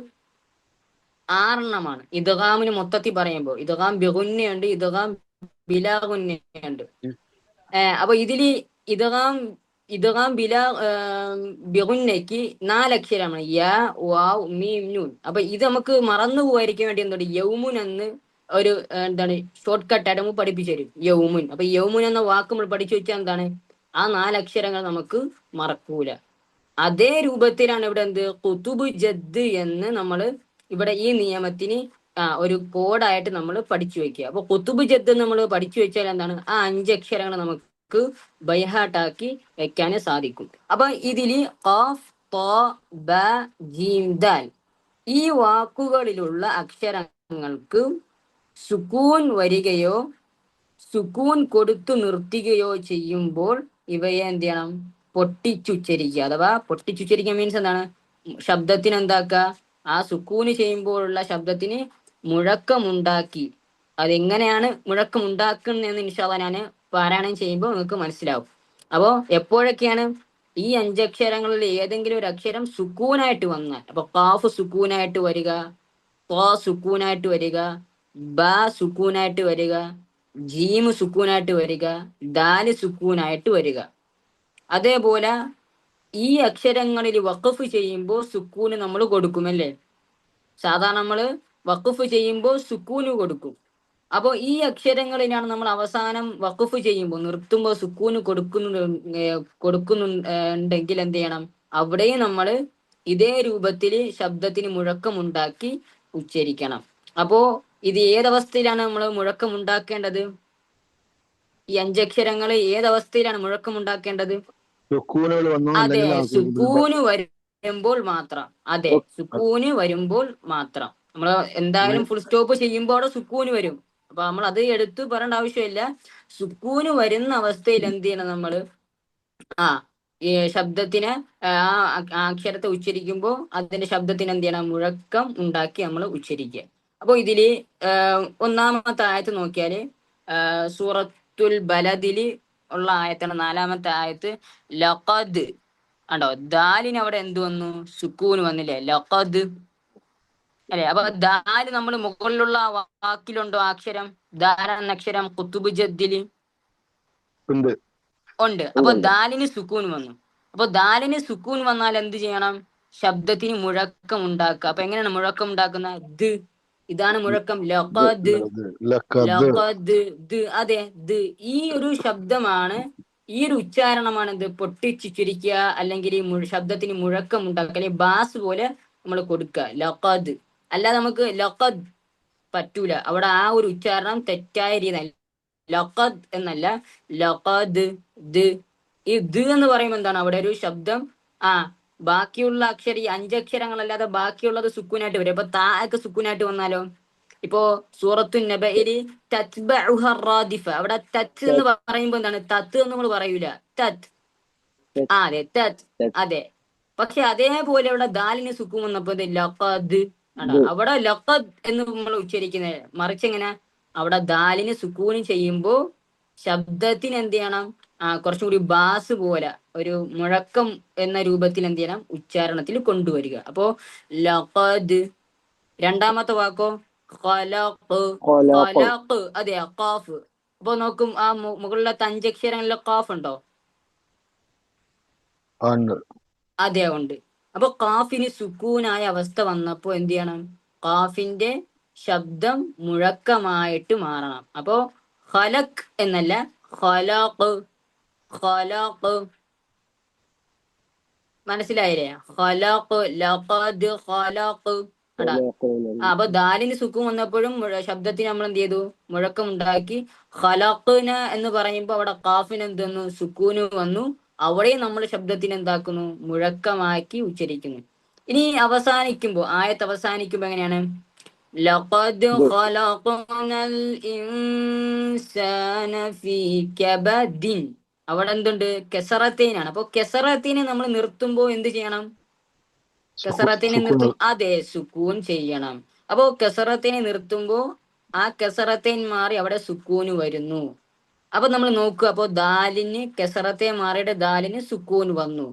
6 എണ്ണമാണ്. ഇദ്ഗാമിന് മൊത്തത്തിൽ പറയുമ്പോൾ ഇദ്ഗാം ബിഗുന്നയുണ്ട്, ഇദ്ഗാം ബിലാ ഗുന്നയുണ്ട്. അപ്പൊ ഇതില് ഇദ്ഗാം ബിഗുന്നയ്ക്ക് 4 അക്ഷരമാണ്, യാ, വാവ്, മീം, നൂൻ. അപ്പൊ ഇത് നമുക്ക് മറന്നു പോകാതിരിക്കാൻ വേണ്ടി എന്തുണ്ട്, യൗമുൻ എന്ന് ഒരു എന്താണ് ഷോർട്ട് കട്ടായിട്ട് നമുക്ക് പഠിപ്പിച്ചു തരും, യൗമുൻ. അപ്പൊ യൗമുൻ എന്ന വാക്ക് നമ്മൾ പഠിച്ചു വെച്ചാൽ എന്താണ്, ആ 4 അക്ഷരങ്ങൾ നമുക്ക് മറക്കൂല. അതേ രൂപത്തിലാണ് ഇവിടെ എന്ത്, കുതുബ് ജദ് എന്ന് നമ്മൾ ഇവിടെ ഈ നിയമത്തിന് ഒരു കോഡായിട്ട് നമ്മൾ പഠിച്ചു വെക്കുക. അപ്പൊ കുതുബ് ജദ് നമ്മൾ പഠിച്ചു വെച്ചാൽ എന്താണ്, ആ 5 അക്ഷരങ്ങൾ നമുക്ക് ബൈഹാട്ടാക്കി വെക്കാൻ സാധിക്കും. അപ്പൊ ഇതില് ഖാഫ്, ബ, ജീം, ദാൽ ഈ വാക്കുകളിലുള്ള അക്ഷരങ്ങൾക്ക് സുക്കൂൻ വരികയോ സുക്കൂൻ കൊടുത്തു നിർത്തുകയോ ചെയ്യുമ്പോൾ ഇവയെ എന്ത് ചെയ്യണം, പൊട്ടിച്ചുച്ചരിക്കുക. അഥവാ പൊട്ടിച്ചുച്ചരിക്കുക മീൻസ് എന്താണ്, ശബ്ദത്തിന് എന്താക്കുക, ആ സുക്കൂന് ചെയ്യുമ്പോഴുള്ള ശബ്ദത്തിന് മുഴക്കമുണ്ടാക്കി. അതെങ്ങനെയാണ് മുഴക്കമുണ്ടാക്കുന്നതെന്ന് ഇൻഷാ അല്ലാഹ് ഞാൻ പാരായണം ചെയ്യുമ്പോൾ നിങ്ങൾക്ക് മനസ്സിലാവും. അപ്പോ എപ്പോഴൊക്കെയാണ് ഈ 5 അക്ഷരങ്ങളിൽ ഏതെങ്കിലും ഒരു അക്ഷരം സുക്കൂനായിട്ട് വന്നാൽ, അപ്പൊ ഖാഫ് സുക്കൂനായിട്ട് വരിക, ത്വാ സുക്കൂനായിട്ട് വരിക, ബ സുക്കൂനായിട്ട് വരിക, ജീം സുക്കൂനായിട്ട് വരിക, ദാല് സുക്കൂനായിട്ട് വരിക. അതേപോലെ ഈ അക്ഷരങ്ങളിൽ വഖഫ് ചെയ്യുമ്പോൾ സുക്കൂന് നമ്മൾ കൊടുക്കുമല്ലേ, സാധാരണ നമ്മൾ വഖഫ് ചെയ്യുമ്പോൾ സുക്കൂന് കൊടുക്കും. അപ്പോൾ ഈ അക്ഷരങ്ങളിലാണ് നമ്മൾ അവസാനം വഖഫ് ചെയ്യുമ്പോൾ, നിർത്തുമ്പോൾ സുക്കൂന് കൊടുക്കുന്നുണ്ടെങ്കിൽ എന്ത് ചെയ്യണം, അവിടെയും നമ്മൾ ഇതേ രൂപത്തിൽ ശബ്ദത്തിന് മുഴക്കമുണ്ടാക്കി ഉച്ചരിക്കണം. അപ്പോ ഇത് ഏതവസ്ഥയിലാണ് നമ്മൾ മുഴക്കമുണ്ടാക്കേണ്ടത്? ഈ 5 അക്ഷരങ്ങൾ ഏതവസ്ഥയിലാണ് മുഴക്കമുണ്ടാക്കേണ്ടത്? അതെ, സുക്കൂന് വരുമ്പോൾ മാത്രം. അതെ, സുക്കൂന് വരുമ്പോൾ മാത്രം. നമ്മൾ എന്തായാലും ഫുൾ സ്റ്റോപ്പ് ചെയ്യുമ്പോൾ സുക്കൂന് വരും. അപ്പൊ നമ്മൾ അത് എടുത്തു പറയേണ്ട ആവശ്യമില്ല. സുക്കൂന് വരുന്ന അവസ്ഥയിൽ എന്ത് ചെയ്യണം, നമ്മള് ഈ ശബ്ദത്തിന് അക്ഷരത്തെ ഉച്ചരിക്കുമ്പോൾ അതിന്റെ ശബ്ദത്തിന് എന്ത് ചെയ്യണം, മുഴക്കം ഉണ്ടാക്കി നമ്മൾ ഉച്ചരിക്കുക. അപ്പൊ ഇതില് ഒന്നാമത്തെ ആയത്ത് നോക്കിയാല് സൂറത്തുൽ ബലദില് ഉള്ള ആയത്താണ് 4ാമത്തെ ആയത്ത്. ലഖദ് കണ്ടോ, ദാലിന് അവിടെ എന്ത് വന്നു, സുക്കൂന് വന്നില്ലേ, ലഖദ് അല്ലെ. അപ്പൊ ദാല് നമ്മൾ മുകളിലുള്ള വാക്കിലുണ്ടോ അക്ഷരം, ദാൽ എന്ന അക്ഷരം കുതുബ് ജദ്ദില് ഉണ്ട്. അപ്പൊ ദാലിന് സുക്കൂൻ വന്നു. അപ്പൊ ദാലിന് സുക്കൂൻ വന്നാൽ എന്ത് ചെയ്യണം, ശബ്ദത്തിന് മുഴക്കം ഉണ്ടാക്കുക. അപ്പൊ എങ്ങനെയാണ് മുഴക്കം ഉണ്ടാക്കുന്ന, ദ് ഇതാണ് മുഴക്കം. ലഖദ് ലക്കത് അതെ ഈ ഒരു ശബ്ദമാണ്, ഈ ഒരു ഉച്ചാരണമാണ് ഇത് പൊട്ടിച്ചു ചുരുക്കുക, അല്ലെങ്കിൽ ഈ ശബ്ദത്തിന് മുഴക്കം ഉണ്ടാക്കുക, അല്ലെങ്കിൽ ബാസ് പോലെ നമ്മൾ കൊടുക്കുക. ലഖദ് അല്ലാതെ നമുക്ക് ലഖദ് പറ്റൂല. അവിടെ ആ ഒരു ഉച്ചാരണം തെറ്റായ രീതിയിൽ ലഖദ് എന്നല്ല, ലഖദ് ഈ എന്ന് പറയുമ്പോൾ എന്താണ് അവിടെ ഒരു ശബ്ദം ബാക്കിയുള്ള അക്ഷരം, ഈ 5 അക്ഷരങ്ങളല്ലാതെ ബാക്കിയുള്ളത് സുക്കൂനായിട്ട് വരും. അപ്പൊ താ ഒക്കെ സുക്കൂനായിട്ട് വന്നാലോ? ഇപ്പോ സൂറത്തു നബഇല് തത്ബഉഹ റാദിഫ, അവിടെ തത്ത് എന്ന് പറയുമ്പോൾ എന്താണ്? തത്ത് എന്ന് നമ്മൾ പറയൂല, തത്ത്. അതെ തത്ത്, അതെ. പക്ഷെ അതേപോലെ അവിടെ ദാലിന് സുക്കൂൻ വന്നപ്പോ ലഖദ് അവിടെ ലഖദ് എന്ന് നമ്മൾ ഉച്ചരിക്കുന്നത്. മറിച്ച് എങ്ങനെ? അവിടെ ദാലിന് സുക്കൂൻ ചെയ്യുമ്പോ ശബ്ദത്തിന് എന്ത് ചെയ്യണം? കുറച്ചും കൂടി ബാസ് പോലെ ഒരു മുഴക്കം എന്ന രൂപത്തിൽ എന്ത് ചെയ്യണം? ഉച്ചാരണത്തിൽ കൊണ്ടുവരിക. അപ്പോ ലഖദ്. രണ്ടാമത്തെ വാക്കോ ഖലഖ്, ഖലഖ്, അതെ ഖാഫ്. അപ്പൊ നോക്കും ആ മുകളിലത്തെ 5 അക്ഷരങ്ങളിലെ ഖാഫ് ഉണ്ടോ? അതെ ഉണ്ട്. അപ്പൊ ഖാഫിന് സുക്കൂനായ അവസ്ഥ വന്നപ്പോ എന്ത് ചെയ്യണം? ഖാഫിന്റെ ശബ്ദം മുഴക്കമായിട്ട് മാറണം. അപ്പോ ഖലഖ് എന്നല്ല, ഖലഖ്, ഖലഖ്. മനസ്സിലായില്ലേ? ഖലഖ്, ലഖദ്, ഖലഖ്. അപ്പൊ ദാലിന് സുക്കൂൻ വന്നപ്പോഴും ശബ്ദത്തിന് നമ്മൾ എന്ത് ചെയ്തു? മുഴക്കം ഉണ്ടാക്കി. ഖലഖ്ന എന്ന് പറയുമ്പോ അവിടെ ഖാഫിന് എന്ത് വന്നു? സുക്കൂന് വന്നു. അവിടെയും നമ്മൾ ശബ്ദത്തിന് എന്താക്കുന്നു? മുഴക്കമാക്കി ഉച്ചരിക്കുന്നു. ഇനി അവസാനിക്കുമ്പോ, ആയത്ത് അവസാനിക്കുമ്പോ എങ്ങനെയാണ്? ലഖദ് ഖലഖ്നൽ ഇൻസാന ഫീ കബദിൻ. അവിടെ എന്തുണ്ട്? കെസറത്തീനാണ്. അപ്പൊ കെസറത്തീനെ നമ്മൾ നിർത്തുമ്പോ എന്ത് ചെയ്യണം? കെസറത്തിനെ നിർത്തും, അതെ സുക്കൂൻ ചെയ്യണം. അപ്പോ കെസറത്തിനെ നിർത്തുമ്പോ ആ കെസറത്തേൻ മാറി അവിടെ സുക്കൂന് വരുന്നു. അപ്പൊ നമ്മൾ നോക്കുക, അപ്പൊ ദാലിന് കെസറത്തെ മാറിയിട്ട് ദാലിന് സുക്കൂൻ വന്നു.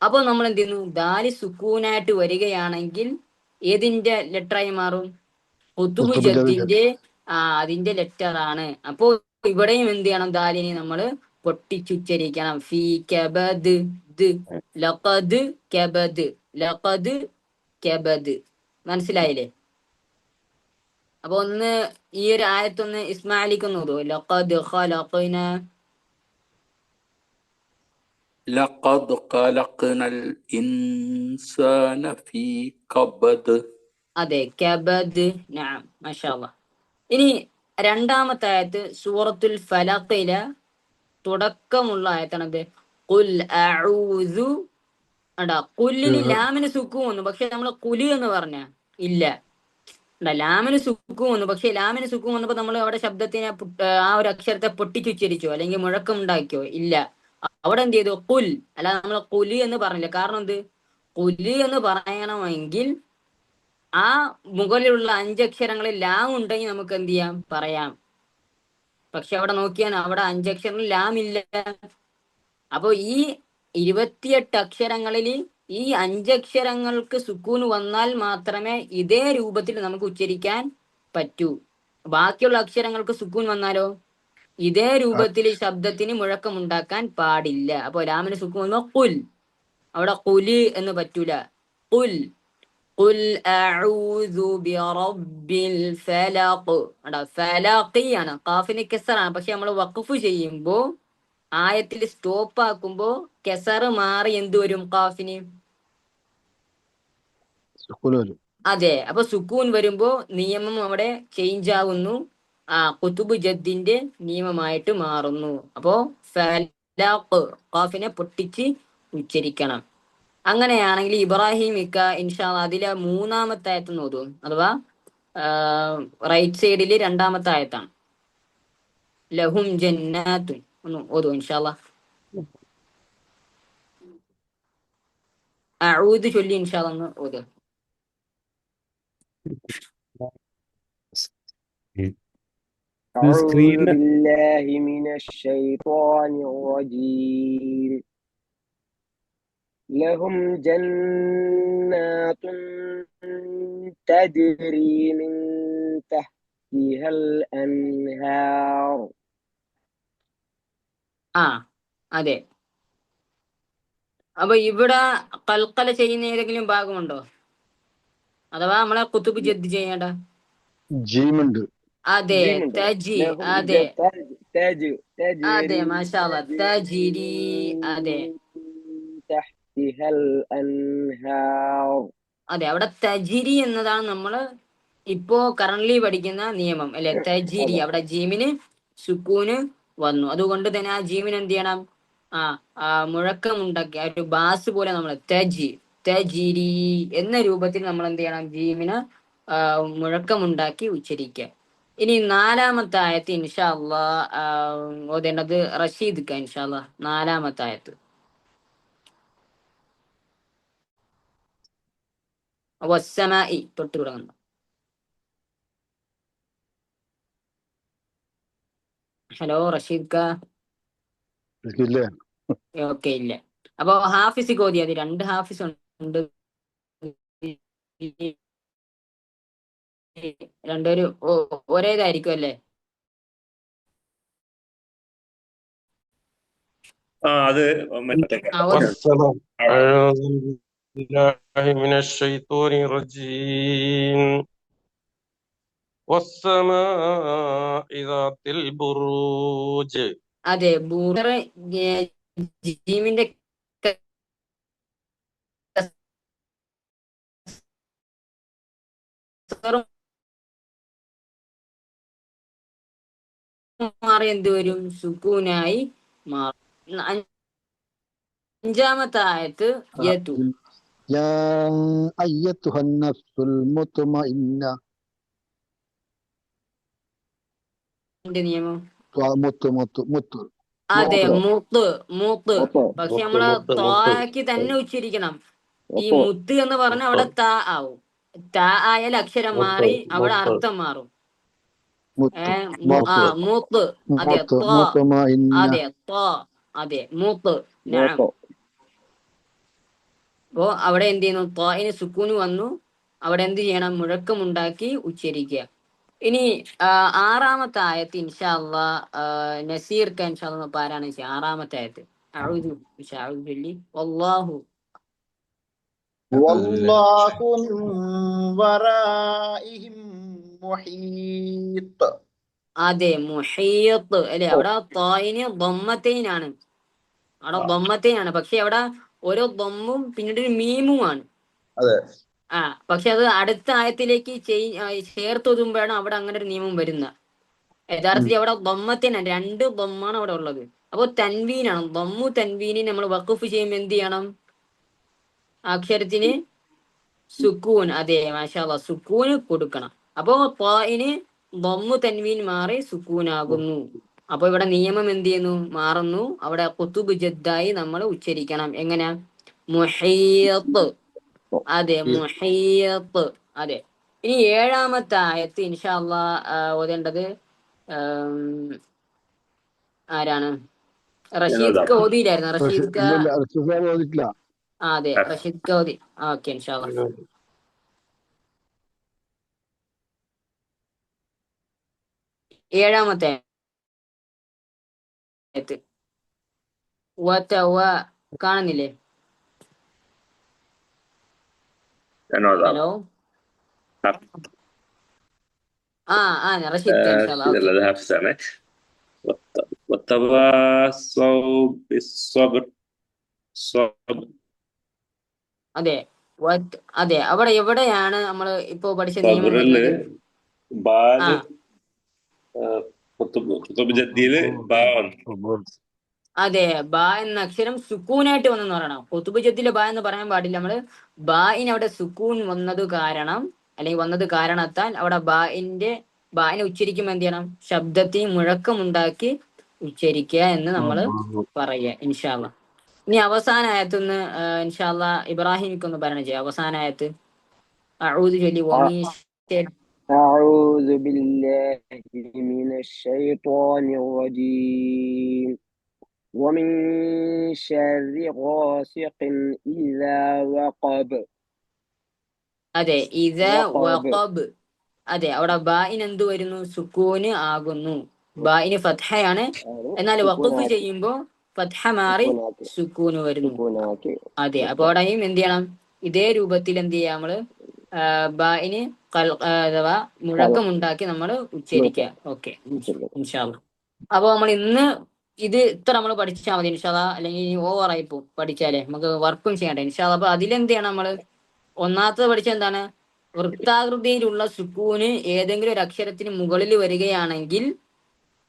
അപ്പൊ നമ്മൾ എന്ത് ചെയ്യുന്നു? ദാലി സുക്കൂനായിട്ട് വരികയാണെങ്കിൽ ഏതിന്റെ ലെറ്ററായി മാറും? ഖുതുബ് ജദ്ദിന്റെ അതിന്റെ ലെറ്റർ ആണ്. അപ്പോ ഇവിടെയും എന്ത് ചെയ്യണം? ദാലിനെ നമ്മൾ പൊട്ടിച്ചുച്ചരിക്കണം. ഫീ കബദ്, ലഖദ് കബദ്, ലഖദ് കബദ്. മനസ്സിലായില്ലേ? അപ്പൊ ഒന്ന് ഈ ഒരു ആയത്തൊന്ന് ഇസ്മായിലിക്ക് ഒന്ന് ഓതുവോ? ലഖദ് ഖലഖ്ന. ലഖദ് ഖലഖ്നൽ ഇൻസാന ഫീ കബദ്. അതെ കബദ്. നഅം, മാഷാ അല്ലാഹ്. ഇനി രണ്ടാമത്തെ ആയത്ത് സൂറത്തുൽ ഫലഖിലെ തുടക്കമുള്ള ആയത്താണത്. ഖുൽ അഊദു. കുല്ലിന് ലാമിന് സുക്കൂൻ വന്നു, പക്ഷെ നമ്മൾ കുലി എന്ന് പറഞ്ഞ ഇല്ല. ലാമിന് സുക്കൂൻ വന്നു, പക്ഷെ ലാമിന് സുക്കൂൻ വന്നപ്പോ നമ്മൾ അവിടെ ശബ്ദത്തിനെ ആ ഒരു അക്ഷരത്തെ പൊട്ടിച്ചുച്ചരിച്ചോ അല്ലെങ്കിൽ മുഴക്കം ഉണ്ടാക്കിയോ? ഇല്ല. അവിടെ എന്ത് ചെയ്തു? കുൽ. അല്ലാതെ നമ്മൾ കുലി എന്ന് പറഞ്ഞില്ല. കാരണം എന്ത്? കുലി എന്ന് പറയണമെങ്കിൽ ആ മുകളിലുള്ള 5 അക്ഷരങ്ങളിൽ ലാം ഉണ്ടെങ്കിൽ നമുക്ക് എന്ത് ചെയ്യാം? പറയാം. പക്ഷെ അവിടെ നോക്കിയാൽ അവിടെ 5 അക്ഷരങ്ങളിൽ ലാം ഇല്ല. അപ്പൊ ഈ 28 അക്ഷരങ്ങളിൽ ഈ 5 അക്ഷരങ്ങൾക്ക് സുക്കൂൻ വന്നാൽ മാത്രമേ ഇതേ രൂപത്തിൽ നമുക്ക് ഉച്ചരിക്കാൻ പറ്റൂ. ബാക്കിയുള്ള അക്ഷരങ്ങൾക്ക് സുക്കൂൻ വന്നാലോ ഇതേ രൂപത്തിൽ ശബ്ദത്തിന് മുഴക്കം ഉണ്ടാക്കാൻ പാടില്ല. അപ്പൊ ലാമിന് സുക്കൂൻ വന്നോ കുൽ. അവിടെ കുല് എന്ന് പറ്റൂല. കുൽ ഖുൽ അഊദു ബിറബ്ബിൽ ഫലഖ്. ഫലഖിയാണ്, ഖാഫിന് കെസറാണ്. പക്ഷെ നമ്മൾ വഖഫ് ചെയ്യുമ്പോ ആയത്തിൽ സ്റ്റോപ്പ് ആക്കുമ്പോ കെസർ മാറി എന്ത് വരും? ഖാഫിന് അതെ. അപ്പൊ സുക്കൂൻ വരുമ്പോ നിയമം അവിടെ ചേഞ്ച് ആവുന്നു. ഖുതുബ് ജദ്ദിന്റെ നിയമമായിട്ട് മാറുന്നു. അപ്പോ ഫലഖ് ഖാഫിനെ പൊട്ടിച്ച് ഉച്ചരിക്കണം. അങ്ങനെയാണെങ്കിൽ ഇബ്രാഹിം ഇക്ക ഇൻഷാ അല്ലാഹ് അതിലെ 3-ാമത്തെ ആയത്ത് ഓതും, അഥവാ റൈറ്റ് സൈഡിൽ 2-ാമത്തെ ആയത്താണ്. ലഹും ജന്നാത്തുൻ ഒന്ന് ഓതും ഇൻഷാ അല്ലാഹ്. അഊദ് ചൊല്ലി ഇൻഷാ അല്ലാഹ് ഒന്ന് ഓതും. أعوذ സ്ക്രീനിൽ بالله من الشيطان الرجيم لهم جنات تجري من تحتها الأنهار. അതെ. അപ്പൊ ഇവിടെ കൽക്കല ചെയ്യുന്ന ഏതെങ്കിലും ഭാഗമുണ്ടോ? അഥവാ നമ്മളെ ഖുതുബ് ജദ്ദ് ചെയ്യേണ്ട ജീമുണ്ട്. അതെ ജീമുണ്ടോ? തജി. നഹു അതെ തജ് അതെ മാഷാഅല്ലാ തജിരി. അതെ തഹ്തിഹൽ അൻഹാർ. അതെ അവിടെ തജിരി എന്നതാണ് നമ്മള് ഇപ്പോ കറന്റ്ലി പഠിക്കുന്ന നിയമം അല്ലെ. തജിരി അതെ. അവിടെ ജീമിന് സുക്കൂന് വന്നു. അതുകൊണ്ട് തന്നെ ആ ജീമിന് എന്ത് ചെയ്യണം? മുഴക്കം ഉണ്ടാക്കി ആ ഒരു ബാസ് പോലെ നമ്മൾ തജിരി എന്ന രൂപത്തിൽ നമ്മൾ എന്ത് ചെയ്യണം? ജീമിന് മുഴക്കമുണ്ടാക്കി ഉച്ചരിക്കുക. ഇനി 4-ാമത്തെ ആയത്ത് ഇൻഷാ അള്ളാ ഓതേണ്ടത് റഷീദ് ക ഇൻഷാ അള്ളാ. 4-ാമത്തെ ആയത്ത് വസ്സമായി തൊട്ട് തുടങ്ങുന്നു. ഹലോ റഷീദ് ക. ഇല്ലേ? ഓക്കെ ഇല്ല. അപ്പൊ ഹാഫിസ് ഓതി. അത് 2 ഹാഫിസ് ഉണ്ട്. രണ്ടുപേരും ഒരേതായിരിക്കും അല്ലേ? അത് മറ്റേ والسلام. أعوذ بالله من الشيطان الرجيم والسماء ذات البروج. അതെ ബൂറ ജീമിന്റെ മാറി എന്ത് വരും? സുക്കൂനായി മാറും. 5-ാമത്തെ ആയത്ത് യതു. യാ അയ്യത്തുഹൻ നഫ്സുൽ മുത്മഇന്ന. നിയമം മുത്ത്. അതെ മുത്ത്. മൂത്ത്. മുത്ത്. പക്ഷെ നമ്മള് താക്കി തന്നെ ഉച്ചരിക്കണം. ഈ മുത്ത് എന്ന് പറഞ്ഞ അവിടെ ത ആവും. ത ആയാൽ അക്ഷരം മാറി അവിടെ അർത്ഥം മാറും. മുത്ത്. മൂത്ത്. അതെ മുത്മഇന്ന. അതെ അതെ മൂത്ത്. നഅം. അപ്പോ അവിടെ എന്ത് ചെയ്യുന്നു? ത്വാഇന് സുക്കൂന് വന്നു. അവിടെ എന്ത് ചെയ്യണം? മുഴക്കമുണ്ടാക്കി ഉച്ചരിക്കുക. ഇനി 6-ാമത്തെ ആയത്ത് ഇൻഷാ അള്ളാ നസീർ ക ഇൻഷാ അള്ളാ പാരായണം ചെയ്യുക. 6-ാമത്തെ ആയത്ത് വല്ലാഹു والله من ورائهم محيط. അതെ മുഹീത്ത് അല്ലെ. അവിടെ ത്വായിന് ദമ്മത്തൈനാണ്. അവിടെ ദമ്മത്തൈനാണ്. പക്ഷെ അവിടെ ഓരോ ദമ്മും പിന്നീട് ഒരു മീമുമാണ്. അതെ. പക്ഷെ അത് അടുത്ത ആയത്തിലേക്ക് ചേർത്തൊതുമ്പോഴാണ് അവിടെ അങ്ങനെ ഒരു നിയമം വരുന്നത്. യഥാർത്ഥത്തിൽ അവിടെ ദമ്മത്തിനാണ്. 2 ദമ്മാണ് അവിടെ ഉള്ളത്. അപ്പൊ തൻവീനാണ്. ദമ്മു തൻവീനി നമ്മൾ വഖഫ് ചെയ്യുമ്പോൾ എന്ത് ചെയ്യണം? അക്ഷരത്തിന് സുക്കൂൻ. അതെ മാഷാ അല്ലാ സുക്കൂന് കൊടുക്കണം. അപ്പോ ത്വാഇന് ദമ്മു തൻവീൻ മാറി സുക്കൂനാകുന്നു. അപ്പൊ ഇവിടെ നിയമം എന്ത് ചെയ്യുന്നു? മാറുന്നു. അവിടെ ഖുതുബ് ജദ്ദായി നമ്മൾ ഉച്ചരിക്കണം. എങ്ങനെ? മുഹീത്ത്. അതെ മുഹീത്ത്. അതെ. ഇനി 7-ാമത്തെ ആയത്ത് ഇൻഷാ അള്ളാ ഓതേണ്ടത് ആരാണ്? റഷീദ് ക ഓതിയില്ലായിരുന്നു? റഷീദ് ക. ഓതിട്ടില്ല. അതെ റഷീദ് ക ഓതി. ഓക്കെ ഇൻഷാ അള്ളാ. 7-ാമത്തെ ആയത്ത് കാണുന്നില്ലേ? ഹലോ റഷീദ് ക ഇൻഷാ അള്ളാ. അതെ അതെ. അവിടെ എവിടെയാണ് നമ്മൾ ഇപ്പോ പഠിച്ച നിയമം വരുന്നത്? അതെ ബ എന്ന അക്ഷരം സുക്കൂനായിട്ട് വന്നെന്ന് പറയണം. ഖുതുബ് ജദ്ദിലെ ബ എന്ന് പറയാൻ പാടില്ല. നമ്മള് ബായിന് അവിടെ സുക്കൂൻ വന്നത് കാരണം അല്ലെങ്കിൽ വന്നത് കാരണത്താൽ അവിടെ ബായിനെ ഉച്ചരിക്കുമ്പോൾ എന്ത് ചെയ്യണം? ശബ്ദത്തിന് മുഴക്കമുണ്ടാക്കി ഉച്ചരിക്കുക എന്ന് നമ്മൾ പറയുക ഇൻഷാ അള്ളാ. ഇനി അവസാന ആയത്തൊന്ന് ഇൻഷാ അള്ളാ ഇബ്രാഹിമിക്കൊന്ന് പറയണം ചെയ്യാം. അവസാന ആയത്ത് അഊദു ചൊല്ലി أعوذ بالله من الشيطان الرجيم ومن شر غاسق إذا وقب. അതെ ഇദാ വഖബ്. അതെ അവിടെ ബായിന് എന്ത് വരുന്നു? സുക്കൂന് ആകുന്നു. ബായിന് ഫത്ഹയാണ്. എന്നാൽ വഖഫ് ചെയ്യുമ്പോ ഫത്ഹ മാറി സുക്കൂന് വരുന്നു. അതെ അപ്പൊ അവിടെയും എന്ത് ചെയ്യണം? ഇതേ രൂപത്തിൽ എന്ത് ചെയ്യാം? നമ്മള് ബായിന് അഥവാ മുഴക്കമുണ്ടാക്കി നമ്മൾ ഉച്ചരിക്കുക. ഓക്കെ, ഇൻഷാ അല്ലാ. അപ്പൊ നമ്മൾ ഇന്ന് ഇത് ഇത്ര നമ്മൾ പഠിച്ചാൽ മതി ഇൻഷാ അല്ലാ. അല്ലെങ്കിൽ ഇനി ഓവറായി പോകും പഠിച്ചാലേ, നമുക്ക് വർക്കും ചെയ്യണ്ടേ ഇൻഷാ അല്ലാ. അപ്പൊ അതിലെന്ത് ചെയ്യണം നമ്മൾ? ഒന്നാമത്തെ പഠിച്ച എന്താണ്? വൃത്താകൃതിയിലുള്ള സുക്കൂന് ഏതെങ്കിലും ഒരു അക്ഷരത്തിന് മുകളിൽ വരികയാണെങ്കിൽ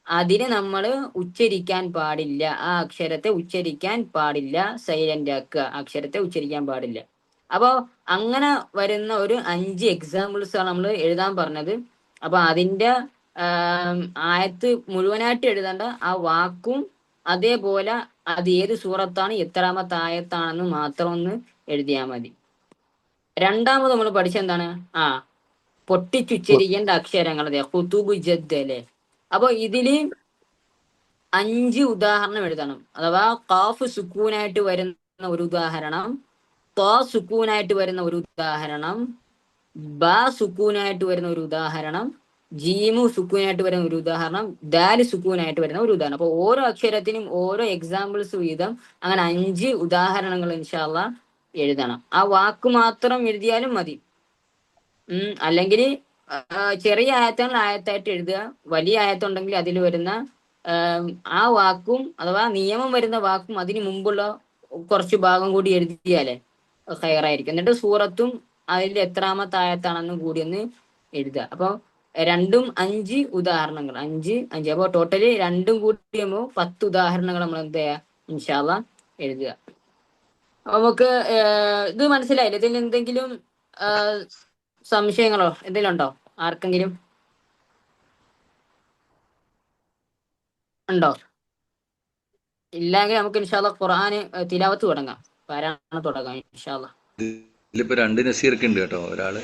അതിനെ നമ്മൾ ഉച്ചരിക്കാൻ പാടില്ല. ആ അക്ഷരത്തെ ഉച്ചരിക്കാൻ പാടില്ല, സൈലന്റ് ആക്കുക. അക്ഷരത്തെ ഉച്ചരിക്കാൻ പാടില്ല. അപ്പോൾ അങ്ങനെ വരുന്ന ഒരു 5 എക്സാമ്പിൾസ് ആണ് നമ്മൾ എഴുതാൻ പറഞ്ഞത്. അപ്പൊ അതിന്റെ ആയത്ത് മുഴുവനായിട്ട് എഴുതേണ്ട, ആ വാക്കും അതേപോലെ അത് ഏത് സൂറത്താണ്, എത്രാമത്തെ ആയത്താണെന്ന് മാത്രം ഒന്ന് എഴുതിയാൽ മതി. രണ്ടാമത് നമ്മൾ പഠിച്ചെന്താണ്? പൊട്ടിച്ചുച്ചരിക്കേണ്ട അക്ഷരങ്ങൾ. അതെ, ഖുതുബ് ജദ് അല്ലേ. അപ്പൊ ഇതില് 5 ഉദാഹരണം എഴുതണം. അഥവാ ഖാഫ് സുക്കൂനായിട്ട് വരുന്ന ഒരു ഉദാഹരണം, ത്വാ സുക്കൂനായിട്ട് വരുന്ന ഒരു ഉദാഹരണം, ബ സുക്കൂനായിട്ട് വരുന്ന ഒരു ഉദാഹരണം, ജീമു സുക്കൂനായിട്ട് വരുന്ന ഒരു ഉദാഹരണം, ദാല് സുക്കൂനായിട്ട് വരുന്ന ഒരു ഉദാഹരണം. അപ്പൊ ഓരോ അക്ഷരത്തിനും ഓരോ എക്സാമ്പിൾസ് വീതം അങ്ങനെ 5 ഉദാഹരണങ്ങൾ ഇൻഷാ അല്ലാ എഴുതണം. ആ വാക്ക് മാത്രം എഴുതിയാലും മതി. അല്ലെങ്കിൽ ചെറിയ ആയത്താണെങ്കിൽ ആയത്തായിട്ട് എഴുതുക. വലിയ ആയത്തുണ്ടെങ്കിൽ അതിൽ വരുന്ന ആ വാക്കും അഥവാ നിയമം വരുന്ന വാക്കും അതിന് മുമ്പുള്ള കുറച്ച് ഭാഗം കൂടി എഴുതിയാലേ ഹയറായിരിക്കും. എന്നിട്ട് സൂറത്തും അതിൽ എത്രാമത്തെ ആയത്താണെന്ന് കൂടി ഒന്ന് എഴുതുക. അപ്പോൾ 2ഉം 5 ഉദാഹരണങ്ങൾ, 5 5. അപ്പോൾ ടോട്ടല് 2ഉം കൂടി 10 ഉദാഹരണങ്ങൾ നമ്മൾ എന്ത് ചെയ്യുക? ഇൻഷാ അല്ലാ എഴുതുക. നമുക്ക് ഇത് മനസ്സിലായില്ലേ? ഇതിൽ എന്തെങ്കിലും സംശയങ്ങളോ എന്തെങ്കിലും ഉണ്ടോ ആർക്കെങ്കിലും? ഉണ്ടോ? ഇല്ലെങ്കിൽ നമുക്ക് ഇൻഷാ അല്ലാ ഖുർആന് തിലാവത്ത് തുടങ്ങാം, പാരായണം തുടങ്ങാം ഇൻഷാ അല്ലാ. ഇതിലിപ്പോ 2 നസീർക്ക് ഉണ്ട് കേട്ടോ. ഒരാള്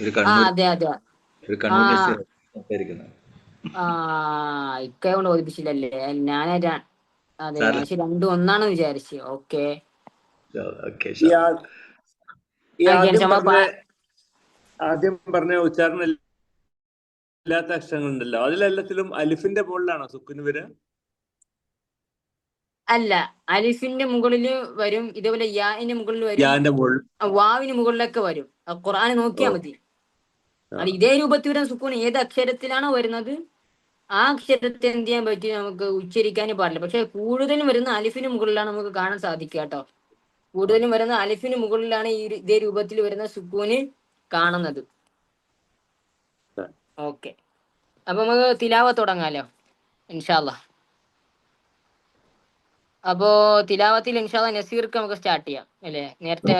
ഒരു അതെ കണ്ണൂർ ആ നസീർ സംസാരിക്കുന്നത്. ഇക്കയെ കൊണ്ട് ഓദിപ്പിച്ചില്ലല്ലേ? ഞാൻ അതെ, ഞാൻ രണ്ടും ഒന്നാണെന്ന് വിചാരിച്ചു. Okay, okay. ആദ്യം പറഞ്ഞ ഉച്ചാരണം ഇല്ലാത്ത അക്ഷരങ്ങളുണ്ടല്ലോ, അതിലെല്ലാത്തിലും അലിഫിന്റെ മുകളിലാണോ സുക്കുന് വരിക? അല്ല, അലിഫിന്റെ മുകളിൽ വരും, ഇതേപോലെ യാന്റെ മുകളിൽ വരും, യാന്റെ മുകളിൽ, വാവിന് മുകളിലൊക്കെ വരും. ഖുർആൻ നോക്കിയാൽ മതി. അത് ഇതേ രൂപത്തിൽ വരുന്ന സുക്കൂൺ ഏത് അക്ഷരത്തിലാണോ വരുന്നത് ആ അക്ഷരത്തെ എന്ത് ചെയ്യാൻ പറ്റി, നമുക്ക് ഉച്ചരിക്കാൻ പാടില്ല. പക്ഷെ കൂടുതലും വരുന്ന അലിഫിന് മുകളിലാണ് നമുക്ക് കാണാൻ സാധിക്കുക കേട്ടോ. കൂടുതലും വരുന്ന അലിഫിന് മുകളിലാണ് ഇതേ രൂപത്തിൽ വരുന്ന സുക്കൂന് കാണുന്നത്. ഓക്കെ, അപ്പൊ നമുക്ക് തിലാവത്ത് തുടങ്ങാലോ ഇൻഷാ അല്ലാ. അപ്പോ തിലാവത്തിൽ ഇൻഷാ അല്ലാ നസീർക്ക് നമുക്ക് സ്റ്റാർട്ട് ചെയ്യാം അല്ലേ? നേരത്തെ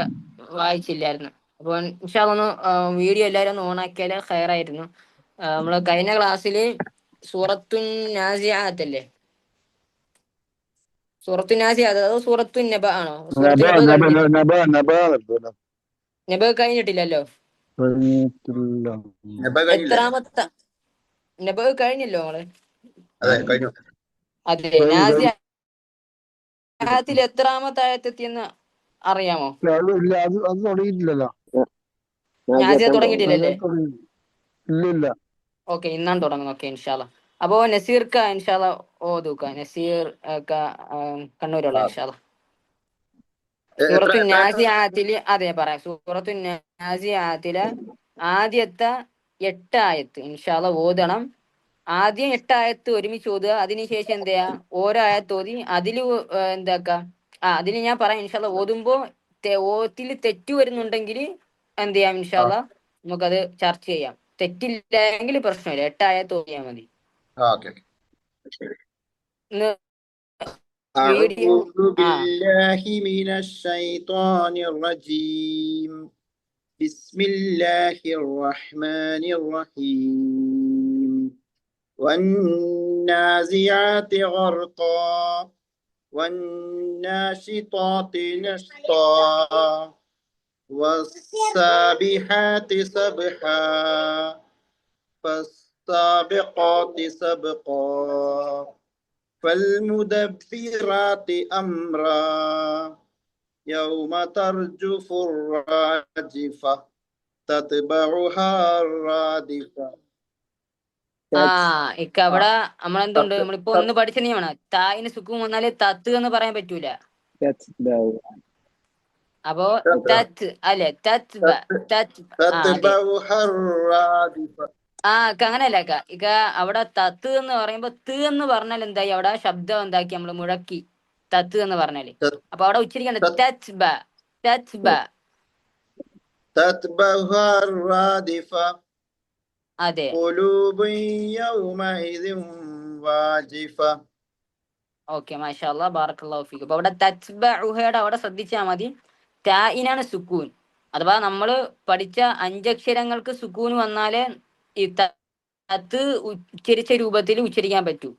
വായിച്ചില്ലായിരുന്നു. അപ്പൊ ഇൻഷാ അല്ലാ ഒന്ന് വീഡിയോ എല്ലാവരും ഒന്ന് ഓണാക്കിയാൽ ഹയറായിരുന്നു. നമ്മള് കഴിഞ്ഞ ക്ലാസ്സില് സൂറത്തുൻ നാസിആത്ത് അല്ലേ, സൂറത്തുൻ നാസിആത്ത് അതോ സൂറത്തുൻ നബ ആണോ? സൂറത്തുൻ നബ കഴിഞ്ഞിട്ടില്ലല്ലോ. എത്രാമത്തെ നബ കഴിഞ്ഞല്ലോ നമ്മള്? അതെ, നാസിആത്തിൽ എത്രാമത്തെ ആയത്തെത്തിയെന്ന് അറിയാമോ? അത് തുടങ്ങിയിട്ടില്ലല്ലോ. നാസിആത്ത് തുടങ്ങിയിട്ടില്ലല്ലേ? ഇല്ല. ഓക്കെ, ഇന്നാണ് തുടങ്ങുന്നത്. ഓക്കെ ഇൻഷാ അല്ലാ. അപ്പോ നസീർക്ക ഇൻഷാ അല്ലാ ഓതുക. നസീർ കണ്ണൂരുള്ള ഇൻഷാ അല്ലാ. സൂറത്തുൻ നാസിആത്തില് അതെ പറയാം. സൂറത്തുൻ നാസിആത്തിലെ ആദ്യത്തെ 8 ആയത്ത് ഇൻഷാ അല്ലാ ഓതണം. ആദ്യം 8 ആയത്ത് ഒരുമിച്ച് ഓതുക. അതിനുശേഷം എന്ത് ചെയ്യാ, ഓരോ ആയത്ത് ഓതി അതില് എന്താക്ക അതിന് ഞാൻ പറയാം ഇൻഷാ അല്ലാ. ഓതുമ്പോ ഓത്തിൽ തെറ്റു വരുന്നുണ്ടെങ്കിൽ എന്ത് ചെയ്യാം ഇൻഷാ അല്ലാ, നമുക്കത് ചർച്ച ചെയ്യാം. തെറ്റില്ലെങ്കിൽ പ്രശ്നമില്ല, 8 ആയത്ത് ഓതിയാൽ മതി. വീഡിയോ أعوذ بالله من الشيطان الرجيم. بسم الله الرحمن الرحيم. والنازعات غرقا والناشطات نشطا والسابحات سبحا فالسابقات سبقا فالمدبرات أمرا يوم ترجف الراجفة تتبعها الرادفة. ഇക്ക അവിടെ നമ്മളെന്തുണ്ട്, നമ്മളിപ്പോ ഒന്ന് പഠിച്ച നിയമമാണ്. തായിന് സുക്കും വന്നാല് തത്ത് എന്ന് പറയാൻ പറ്റൂല. അപ്പോ تت- തത് അല്ലെ തത്ബ تت- തത് അതെ تتبعها الرادفة. അങ്ങനെയല്ല ഇക്ക അവിടെ തത്ത് എന്ന് പറയുമ്പോ ത് എന്ന് പറഞ്ഞാൽ എന്തായി അവിടെ ശബ്ദം എന്താക്കി നമ്മൾ മുഴക്കി തത്ത് എന്ന് പറഞ്ഞാല് تت- അപ്പൊ അവിടെ ഉച്ചരിക്കേണ്ട تت- തത്ബ തത്ബ تتبعها الرادفة. അതെ قلوب يومئذ واجفة. ഓക്കെ മാഷാ അല്ലാഹ് ബാറക്കല്ലാഹു ഫീക്കും. അപ്പൊ അവിടെ തത്ബഉഹയുടെ അവിടെ ശ്രദ്ധിച്ചാൽ മതി, തായിനാണ് സുക്കൂൻ. അഥവാ നമ്മൾ പഠിച്ച അഞ്ചക്ഷരങ്ങൾക്ക് സുക്കൂൻ വന്നാലേ ഈ തത്ത് ഉച്ചരിച്ച രൂപത്തിൽ ഉച്ചരിക്കാൻ പറ്റൂ.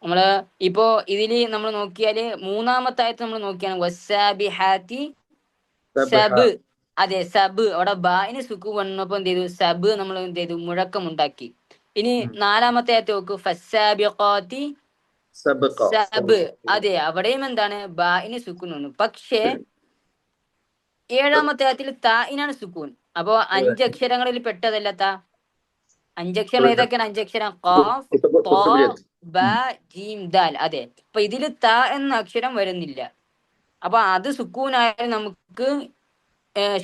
നമ്മള് ഇപ്പോ ഇതില് നമ്മൾ നോക്കിയാല് മൂന്നാമത്തെ ആയത്ത് നമ്മൾ നോക്കിയാണ് വസ്സാബിഹാത്തി സബ്. سبحة. അതെ സബ്, അവിടെ ബായിന് സുക്കൂൻ വന്നപ്പോ എന്ത് ചെയ്തു, സബ് നമ്മൾ എന്ത് ചെയ്തു, മുഴക്കമുണ്ടാക്കി. ഇനി നാലാമത്തെ ആയത്ത് നോക്കൂ, ഫസ്സാബിഖാത്തി سبقة. സബ്. അതെ, അവിടെയും എന്താണ് ബായിന് സുക്കൂൻ വന്നു. പക്ഷേ ഏഴാമത്തെ ആയത്തിൽ തായിനാണ് സുക്കൂൻ. അപ്പോ അഞ്ചക്ഷരങ്ങളിൽ പെട്ടതല്ല താ. അഞ്ചക്ഷരം ഏതൊക്കെയാണ്? അഞ്ചക്ഷരം ഖാഫ്, ത്വാ, ബ, ജീം, ദാൽ. അതെ, അപ്പൊ ഇതില് ത എന്ന അക്ഷരം വരുന്നില്ല. അപ്പൊ അത് സുക്കൂനായാലും നമുക്ക്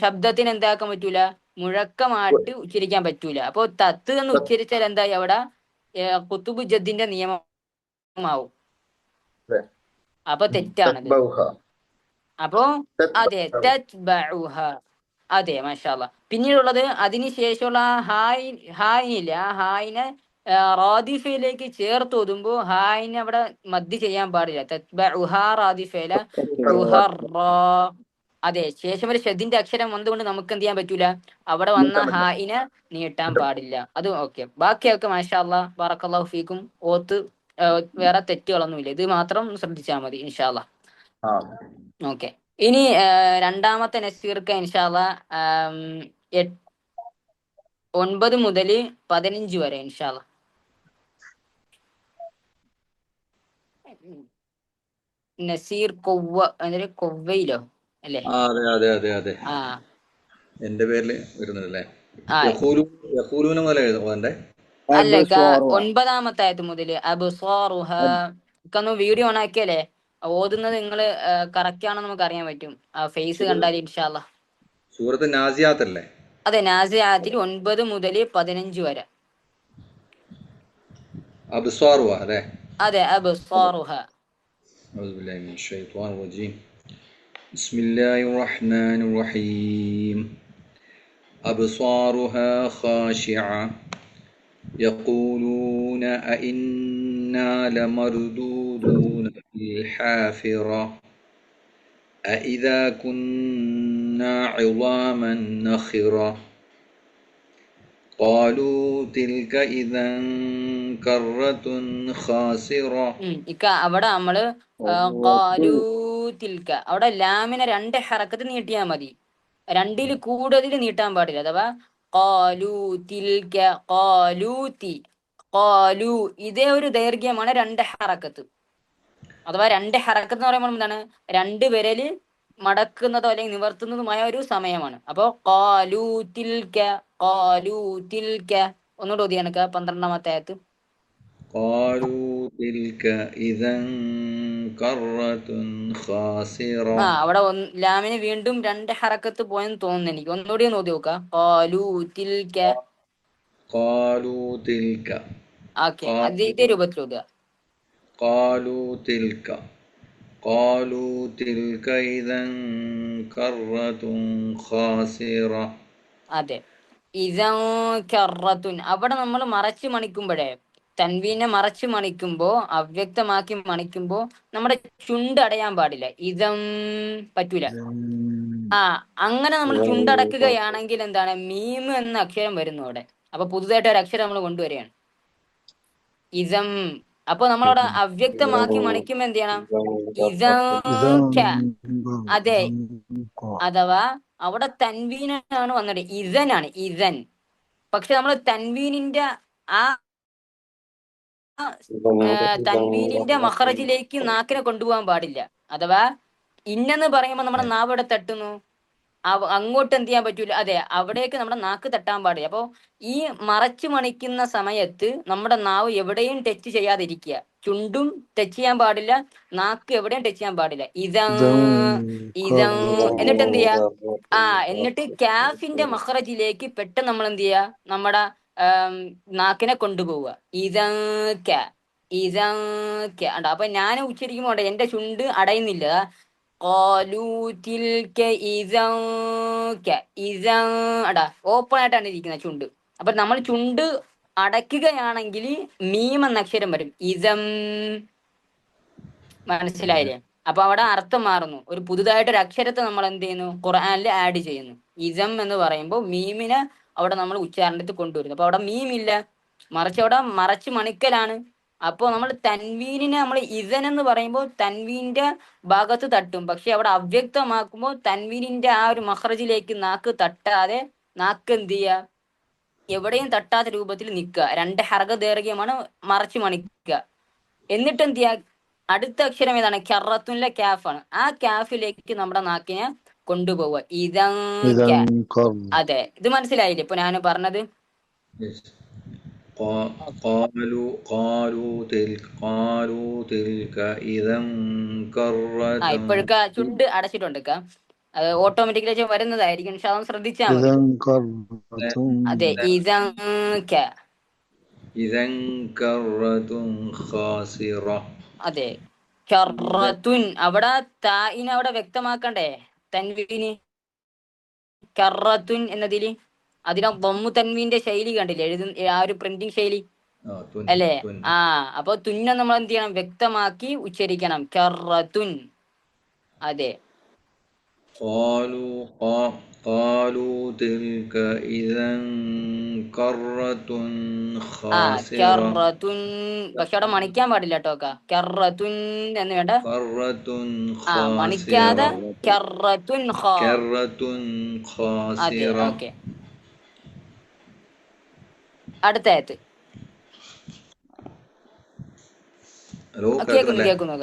ശബ്ദത്തിന് എന്താക്കാൻ പറ്റൂല, മുഴക്കമായിട്ട് ഉച്ചരിക്കാൻ പറ്റൂല. അപ്പൊ തത്ത് എന്ന് ഉച്ചരിച്ചാൽ എന്തായി അവിടെ കുത്തുബ് ജദ്ദിന്റെ നിയമമാവും. അപ്പൊ തെറ്റാണത്. تتبعها. അപ്പോ അതെ تتبعها. തത്ബഉഹ. അതെ മാഷാ അല്ലാ. പിന്നീടുള്ളത് അതിനുശേഷമുള്ള ഹായിനില്ല, ആ ഹായിനെ റാദിഫയിലേക്ക് ചേർത്ത് ഓതുമ്പോ ഹായിനെ അവിടെ മദ്ദ് ചെയ്യാൻ പാടില്ല. തത്ബഉഹ റാദിഫയില ഉഹറ. അതെ, ശേഷം ഒരു ഷദ്ദിന്റെ അക്ഷരം വന്നുകൊണ്ട് നമുക്ക് എന്ത് ചെയ്യാൻ പറ്റൂല, അവിടെ വന്ന ഹായിനെ നീട്ടാൻ പാടില്ല. അത് ഓക്കെ. ബാക്കിയൊക്കെ മാഷാ അല്ലാ ബറക്കല്ലാഹു ഫീക്കും. ഓത്ത് വേറെ തെറ്റുകളൊന്നുമില്ല, ഇത് മാത്രം ശ്രദ്ധിച്ചാൽ മതി ഇൻഷാ അല്ലാ. ഓക്കെ. ഇനി രണ്ടാമത്തെ നസീർക്ക് ഇൻഷാ അല്ലാ 9 മുതൽ 15 വരെ ഇൻഷാ അല്ലാ. നസീർ കൊവ്വയിലോ അല്ലേ? ആ അതെ അതെ അതെ അതെ, ആ എന്റെ പേരില് വരുന്നുണ്ടല്ലേ. ആ യഖൂലൂന മുതൽ എഴുതണ്ടേ? അല്ല, 9-ാമത്തെ ആയത്ത് മുതല് അബ്സാറുഹ. ഒന്ന് വീഡിയോ ഓൺ ആക്കിയാലേ ഓതുന്നത് നിങ്ങള് കറക്റ്റ് ആണെന്ന് നമുക്ക് അറിയാൻ പറ്റും, ആ ഫേസ് കണ്ടാൽ ഇൻഷാ അല്ലാ. സൂറത്ത് നാസിയാത്ത് അല്ലേ? അതെ, നാസിയാത്തിൽ 9 മുതൽ 15 വരെ. അബ്സ്വാറുഹ അല്ലേ? അതെ, അബ്സാറുഹ. أعوذ بالله من الشيطان الرجيم. بسم الله الرحمن الرحيم. أبصارها خاشعة يقولون أئنا لمردودون في الحافرة أئذا كنا عظاما نخرة قالوا تلك إذا كرة خاسرة. അവിടെ നമ്മള് ഖാലൂ തിൽക, അവിടെ ലാമിനെ 2 ഹറക്കത്ത് നീട്ടിയാ മതി, 2-ൽ കൂടുതൽ നീട്ടാൻ പാടില്ല. അഥവാ ഖാലൂ തിൽക, ഖാലൂതി, ഖാലൂ, ഇതേ ഒരു ദൈർഘ്യമാണ് 2 ഹറക്കത്ത്. അഥവാ 2 ഹറക്കത്ത് എന്ന് പറയുമ്പോൾ എന്താണ്, 2 വിരല് മടക്കുന്നതോ അല്ലെങ്കിൽ നിവർത്തുന്നതുമായ ഒരു സമയമാണ്. അപ്പോ ഖാലൂ തിൽക, ഖാലൂ തിൽക. ഒന്നുകൂടെ ഓതി എനിക്ക് 12-ാമത്തെ ആയത്ത്. قالوا تلك إذا كرة خاسرة. അവിടെ ലാമിന് വീണ്ടും 2 ഹറക്കത്ത് പോയെന്ന് തോന്നുന്നു എനിക്ക്. ഒന്നുകൂടി ഒന്ന് ഓതി നോക്കാം. ഖാലൂ തിൽക. قالوا تلك. ഓക്കെ, ഇതേ രൂപത്തിൽ ഓതുക. قالوا تلك. قالوا تلك إذا كرة خاسرة. അതെ, ഇദൻ കറത്തുൻ. അവിടെ നമ്മൾ മറച്ചു മണിക്കുമ്പോഴേ, തൻവീനെ മറച്ചു മണിക്കുമ്പോ, അവ്യക്തമാക്കി മണിക്കുമ്പോ നമ്മുടെ ചുണ്ട് അടയാൻ പാടില്ല. ഇദം പറ്റൂല. അങ്ങനെ നമ്മൾ ചുണ്ടടക്കുകയാണെങ്കിൽ എന്താണ്, മീം എന്ന അക്ഷരം വരുന്നു അവിടെ. അപ്പൊ പുതുതായിട്ട് ഒരു അക്ഷരം നമ്മൾ കൊണ്ടുവരികയാണ്, ഇദം. അപ്പൊ നമ്മളവിടെ അവ്യക്തമാക്കി മണിക്കുമ്പോ എന്ത് ചെയ്യണം, ഇദ. അതെ, അഥവാ അവിടെ തൻവീനാണ് വന്നത്, ഇദനാണ്, ഇദൻ. പക്ഷെ നമ്മൾ തൻവീനിന്റെ ആ തൻവീനിന്റെ മഖറജിലേക്ക് നാക്കിനെ കൊണ്ടുപോകാൻ പാടില്ല. അഥവാ ഇന്നെന്ന് പറയുമ്പോൾ നമ്മുടെ നാവ് ഇവിടെ തട്ടുന്നു, അങ്ങോട്ട് എന്ത് ചെയ്യാൻ പറ്റൂല. അതെ, അവിടേക്ക് നമ്മുടെ നാക്ക് തട്ടാൻ പാടില്ല. അപ്പോ ഈ മറച്ചു മണിക്കുന്ന സമയത്ത് നമ്മുടെ നാവ് എവിടെയും ടച്ച് ചെയ്യാതിരിക്കുക. ചുണ്ടും ടച്ച് ചെയ്യാൻ പാടില്ല, നാക്ക് എവിടെയും ടച്ച് ചെയ്യാൻ പാടില്ല. ഇതാ ഇതാ എന്നിട്ട് എന്ത് ചെയ്യാ? എന്നിട്ട് കാഫിന്റെ മഖ്റജിലേക്ക് പെട്ടെന്ന് നമ്മൾ എന്ത് ചെയ്യാ? നമ്മുടെ നാക്കിനെ കൊണ്ടുപോവുക. ഇതക്ക ഇതക്ക ഉണ്ട്. അപ്പൊ ഞാൻ ഉച്ചരിക്കുമ്പോൾ എന്റെ ചുണ്ട് അടയുന്നില്ല. ഓപ്പൺ ആയിട്ടാണ് ഇരിക്കുന്നത് ചുണ്ട്. അപ്പൊ നമ്മൾ ചുണ്ട് അടയ്ക്കുകയാണെങ്കിൽ മീം എന്ന അക്ഷരം വരും. ഇതം, മനസ്സിലായില്ലേ? അപ്പൊ അവിടെ അർത്ഥം മാറുന്നു. ഒരു പുതുതായിട്ടൊരു അക്ഷരത്തെ നമ്മൾ എന്ത് ചെയ്യുന്നു? ഖുർആനിൽ ആഡ് ചെയ്യുന്നു. ഇസം എന്ന് പറയുമ്പോൾ മീമിനെ അവിടെ നമ്മൾ ഉച്ചാരണത്തിൽ കൊണ്ടുവരുന്നു. അപ്പൊ അവിടെ മീമില്ല, മറിച്ച് അവിടെ മറച്ച് മണിക്കലാണ്. അപ്പോൾ നമ്മൾ തൻവീനിനെ നമ്മൾ ഇസൻ എന്ന് പറയുമ്പോൾ തൻവീന്റെ ഭാഗത്ത് തട്ടും. പക്ഷെ അവിടെ അവ്യക്തമാക്കുമ്പോൾ തൻവീനിന്റെ ആ ഒരു മഖ്റജിലേക്ക് നാക്ക് തട്ടാതെ, നാക്ക് എന്ത് ചെയ്യുക? എവിടെയും തട്ടാത്ത രൂപത്തിൽ നിൽക്കുക. 2 ഹർക ദൈർഘ്യമാണ് മറച്ച് മണിക്കുക. എന്നിട്ട് എന്ത് ചെയ്യുക? അടുത്ത അക്ഷരം ഏതാണ്? കറത്തുനിലെ ക്യാഫാണ്. ആ ക്യാഫിലേക്ക് നമ്മുടെ നാക്കിനെ കൊണ്ടുപോവുക. അതെ, ഇത് മനസ്സിലായില്ലേ ഇപ്പൊ ഞാൻ പറഞ്ഞത്? ഇപ്പോഴൊക്കെ ചുണ്ട് അടച്ചിട്ടുണ്ട്. അത് ഓട്ടോമാറ്റിക്കലി വരുന്നതായിരിക്കും. പക്ഷെ അതൊന്ന് ശ്രദ്ധിച്ചാൽ മതി. അതെ, അതെ, കറത്തുൻ. അവിടെ തായിനെ അവിടെ വ്യക്തമാക്കണ്ടേ? തൻവീന് കറത്തുൻ എന്നതില് അതിനെ ബൊമ്മു തൻവീന്റെ ശൈലി കണ്ടില്ലേ? ആ ഒരു പ്രിന്റിംഗ് ശൈലി അല്ലേ? അപ്പൊ തുന്ന നമ്മൾ എന്ത് ചെയ്യണം? വ്യക്തമാക്കി ഉച്ചരിക്കണം. കറത്തുൻ. അതെ, കറത്തുൻ. പക്ഷെ അവിടെ മണിക്കാൻ പാടില്ല കേട്ടോ. കറത്തുൻ എന്ന് വേണ്ട, മണിക്കാതെ കറത്തുൻ. അതെ, ഓക്കെ. അടുത്ത ആയത്ത് കേൾക്കുന്നു.